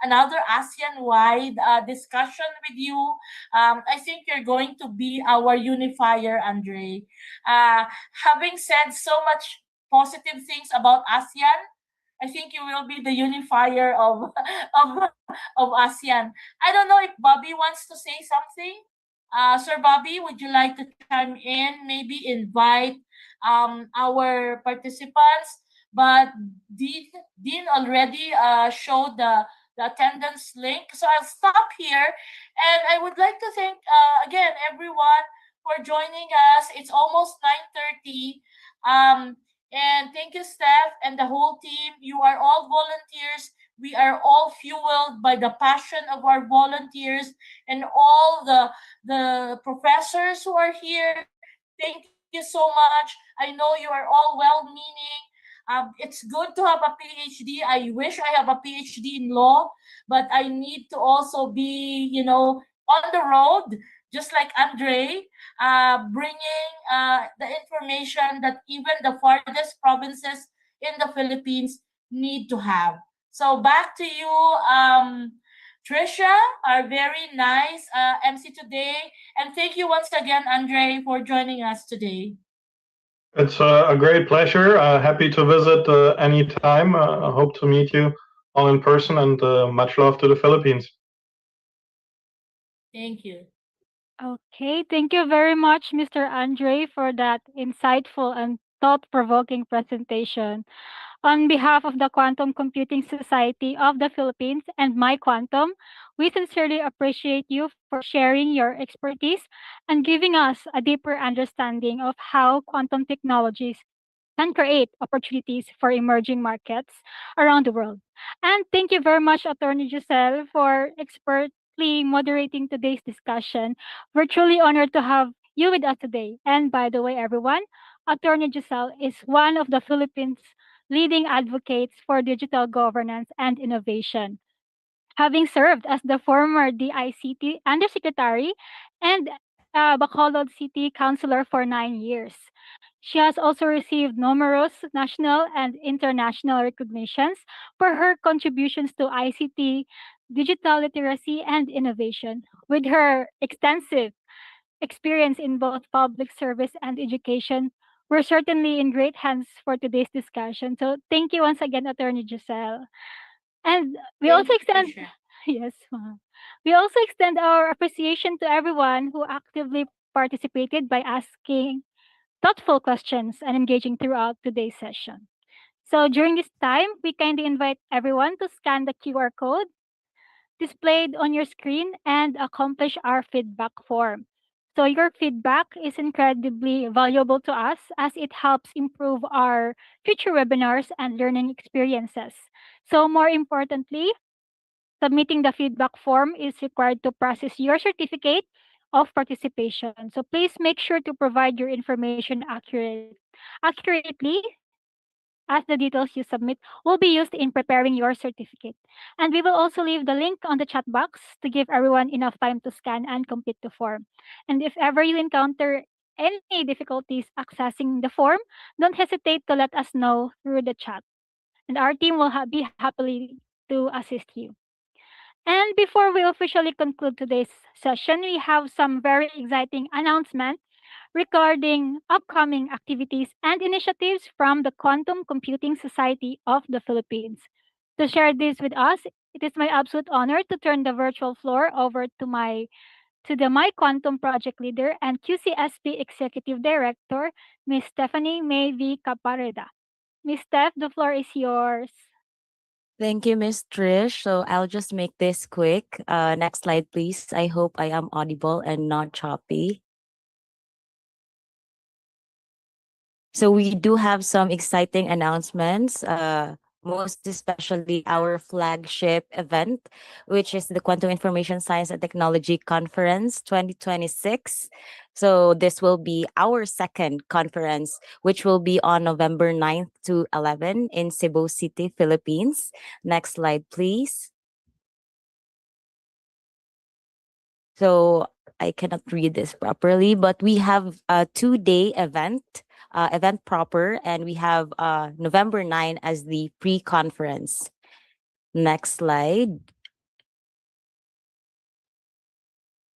another ASEAN-wide discussion with you. I think you're going to be our unifier, Andre. Having said so much positive things about ASEAN, I think you will be the unifier of of ASEAN. I don't know if Bobby wants to say something. Sir Bobby, would you like to chime in? Maybe invite our participants. But Dean already showed the attendance link. So I'll stop here. And I would like to thank, again, everyone for joining us. It's almost 9:30. And thank you, Steph, and the whole team. You are all volunteers. We are all fueled by the passion of our volunteers and all the professors who are here. Thank you so much. I know you are all well-meaning. It's good to have a PhD. I wish I have a PhD in law, but I need to also be, on the road, just like Andre, bringing the information that even the farthest provinces in the Philippines need to have. So back to you, Trisha, our very nice MC today. And thank you once again, Andre, for joining us today. It's a great pleasure. Happy to visit anytime. I hope to meet you all in person, and much love to the Philippines. Thank you. Okay, thank you very much, Mr. Andre, for that insightful and thought-provoking presentation. On behalf of the Quantum Computing Society of the Philippines and My Quantum, we sincerely appreciate you for sharing your expertise and giving us a deeper understanding of how quantum technologies can create opportunities for emerging markets around the world. And thank you very much, Attorney Giselle, for expertly moderating today's discussion. We're truly honored to have you with us today. And by the way, everyone, Attorney Giselle is one of the Philippines' leading advocates for digital governance and innovation, having served as the former DICT Undersecretary and Bacolod City Councilor for 9 years. She has also received numerous national and international recognitions for her contributions to ICT, digital literacy, and innovation. With her extensive experience in both public service and education, we're certainly in great hands for today's discussion. So thank you once again, Attorney Giselle. And we Thank also you, extend Trisha. yes, ma'am. We also extend our appreciation to everyone who actively participated by asking thoughtful questions and engaging throughout today's session. So during this time, we kindly invite everyone to scan the QR code displayed on your screen and accomplish our feedback form. So your feedback is incredibly valuable to us as it helps improve our future webinars and learning experiences. So more importantly, submitting the feedback form is required to process your certificate of participation. So please make sure to provide your information accurately as the details you submit will be used in preparing your certificate. And we will also leave the link on the chat box to give everyone enough time to scan and complete the form. And if ever you encounter any difficulties accessing the form, don't hesitate to let us know through the chat. And our team will be happily to assist you. And before we officially conclude today's session, we have some very exciting announcements regarding upcoming activities and initiatives from the Quantum Computing Society of the Philippines. To share this with us, it is my absolute honor to turn the virtual floor over to the My Quantum project leader and QCSP executive director, Ms. Stephanie May V. Capareda. Ms. Steph, the floor is yours. Thank you, Miss Trish. So I'll just make this quick. Next slide, please. I hope I am audible and not choppy. So we do have some exciting announcements, most especially our flagship event, which is the Quantum Information Science and Technology Conference 2026. So this will be our second conference, which will be on November 9th to 11 in Cebu City, Philippines. Next slide, please. So I cannot read this properly, but we have a 2-day event proper, and we have November 9 as the pre-conference. Next slide.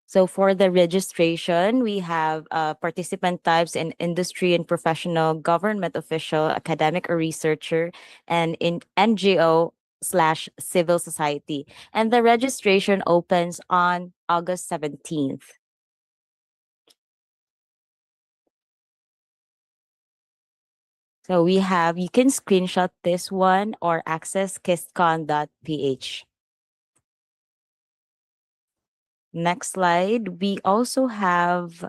So for the registration, we have participant types in industry and professional, government official, academic or researcher, and in NGO/civil society. And the registration opens on August 17th. So you can screenshot this one or access kistcon.ph. Next slide. We also have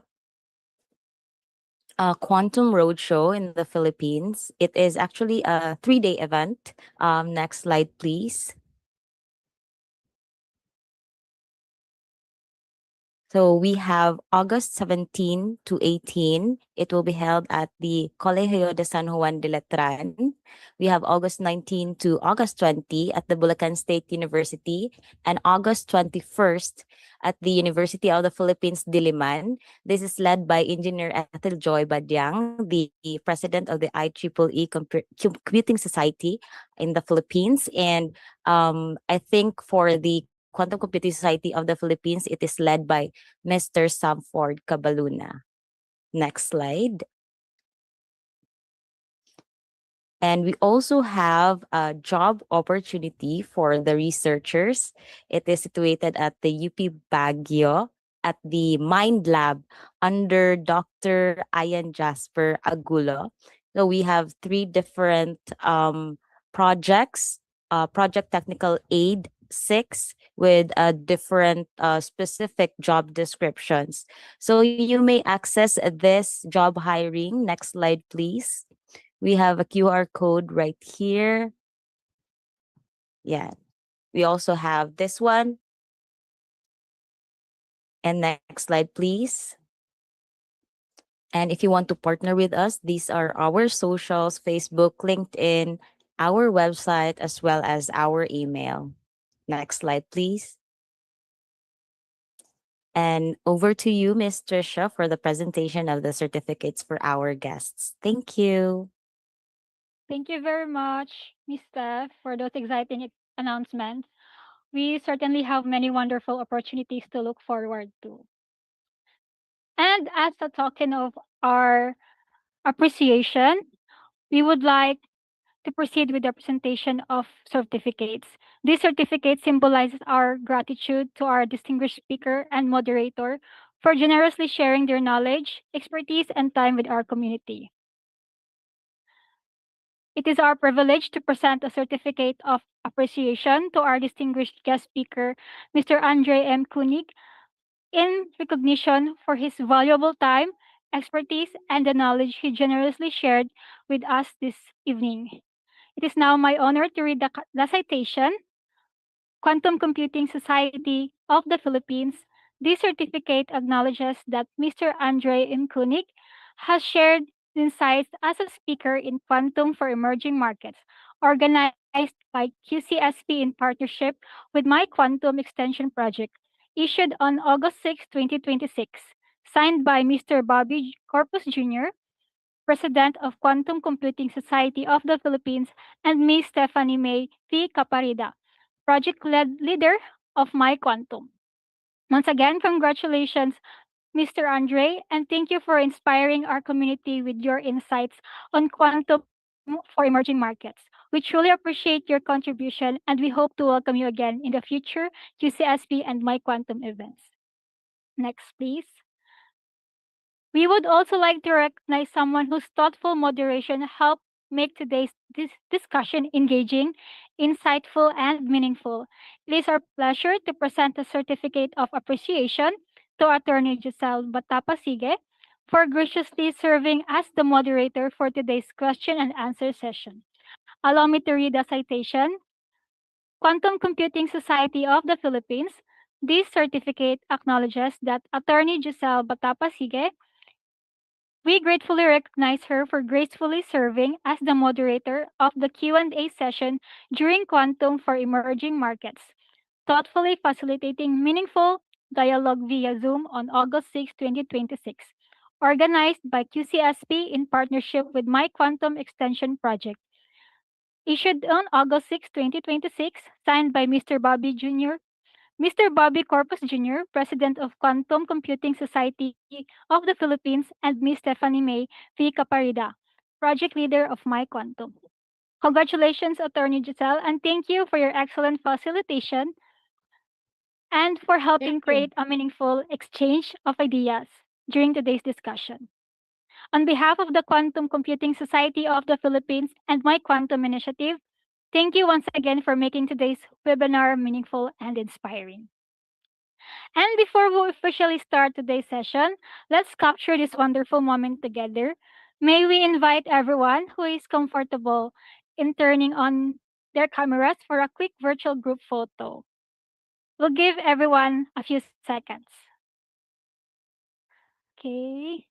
a Quantum Roadshow in the Philippines. It is actually a 3-day event. Next slide, please. So we have August 17 to 18. It will be held at the Colegio de San Juan de Letran. We have August 19 to August 20 at the Bulacan State University, and August 21st at the University of the Philippines, Diliman. This is led by Engineer Ethel Joy Badiang, the president of the IEEE Computing Society in the Philippines. And I think for the Quantum Computing Society of the Philippines. It is led by Mr. Samford Cabaluna. Next slide. And we also have a job opportunity for the researchers. It is situated at the UP Baguio at the Mind Lab under Dr. Ian Jasper Agulo. So we have three different projects. Project Technical Aid 6 with different specific job descriptions. So you may access this job hiring. Next slide, please. We have a QR code right here. Yeah. We also have this one. And next slide, please. And if you want to partner with us, these are our socials, Facebook, LinkedIn, our website, as well as our email. Next slide, please. And over to you, Ms. Trisha, for the presentation of the certificates for our guests. Thank you. Thank you very much, Ms. Steph, for those exciting announcements. We certainly have many wonderful opportunities to look forward to. And as a token of our appreciation, we would like to proceed with the presentation of certificates. This certificate symbolizes our gratitude to our distinguished speaker and moderator for generously sharing their knowledge, expertise, and time with our community. It is our privilege to present a certificate of appreciation to our distinguished guest speaker, Mr. Andre M. Koenig, in recognition for his valuable time, expertise, and the knowledge he generously shared with us this evening. It is now my honor to read the citation. Quantum Computing Society of the Philippines. This certificate acknowledges that Mr. Andre M. Koenig has shared insights as a speaker in Quantum for Emerging Markets, organized by QCSP in partnership with My Quantum Extension Project, issued on August 6, 2026, signed by Mr. Bobby Corpus Jr., President of Quantum Computing Society of the Philippines, and Ms. Stephanie May V. Caparida, Project Leader of My Quantum. Once again, congratulations, Mr. Andre, and thank you for inspiring our community with your insights on quantum for emerging markets. We truly appreciate your contribution, and we hope to welcome you again in the future QCSP and My Quantum events. Next, please. We would also like to recognize someone whose thoughtful moderation helped make today's discussion engaging, insightful, and meaningful. It is our pleasure to present a certificate of appreciation to Attorney Giselle 𝒤𝒡𝒖𝒤 for graciously serving as the moderator for today's question and answer session. Allow me to read the citation. Quantum Computing Society of the Philippines. This certificate acknowledges that Attorney Giselle 𝒤𝒡𝒖𝒤, we gratefully recognize her for gracefully serving as the moderator of the Q&A session during Quantum for Emerging Markets, thoughtfully facilitating meaningful dialogue via Zoom on August 6, 2026, organized by QCSP in partnership with My Quantum Extension Project, issued on August 6, 2026, signed by Mr. Bobby Corpus Jr., President of Quantum Computing Society of the Philippines, and Ms. Stephanie May V. Caparida, Project Leader of My Quantum. Congratulations, Attorney Giselle, and thank you for your excellent facilitation and for helping create a meaningful exchange of ideas during today's discussion. On behalf of the Quantum Computing Society of the Philippines and My Quantum Initiative, thank you once again for making today's webinar meaningful and inspiring. And before we officially start today's session, let's capture this wonderful moment together. May we invite everyone who is comfortable in turning on their cameras for a quick virtual group photo. We'll give everyone a few seconds. Okay.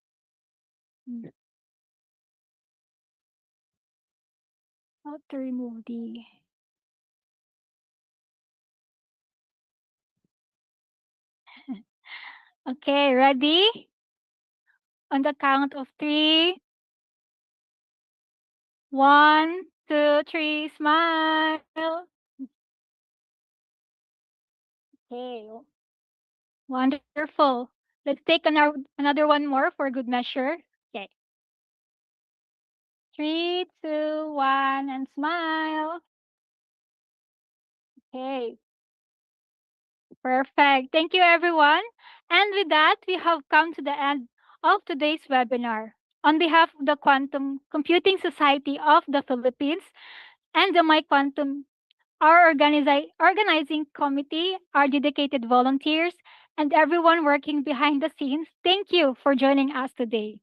How to remove the... Okay, ready? On the count of 3. 1, 2, 3, smile. Okay. Wonderful. Let's take another one more for good measure. Okay. 3, 2, 1, and smile. Okay. Perfect. Thank you, everyone. And with that, we have come to the end of today's webinar. On behalf of the Quantum Computing Society of the Philippines and the My Quantum, our organizing committee, our dedicated volunteers, and everyone working behind the scenes, thank you for joining us today.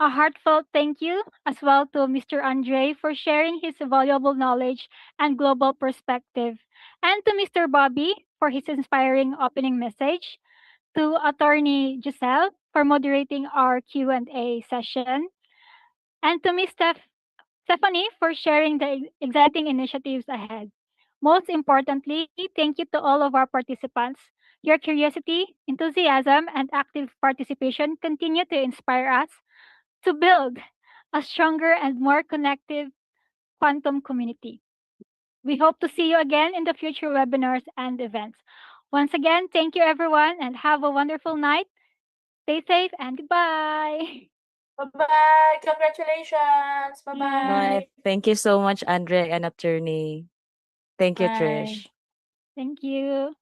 A heartfelt thank you as well to Mr. Andre for sharing his valuable knowledge and global perspective, and to Mr. Bobby for his inspiring opening message, to Attorney Giselle for moderating our Q&A session, and to Ms. Stephanie for sharing the exciting initiatives ahead. Most importantly, thank you to all of our participants. Your curiosity, enthusiasm, and active participation continue to inspire us to build a stronger and more connected quantum community. We hope to see you again in the future webinars and events. Once again, thank you everyone and have a wonderful night. Stay safe and goodbye. Bye-bye. Congratulations. Bye-bye. Bye. Thank you so much, Andre and attorney. Thank you, Bye. Trish. Thank you.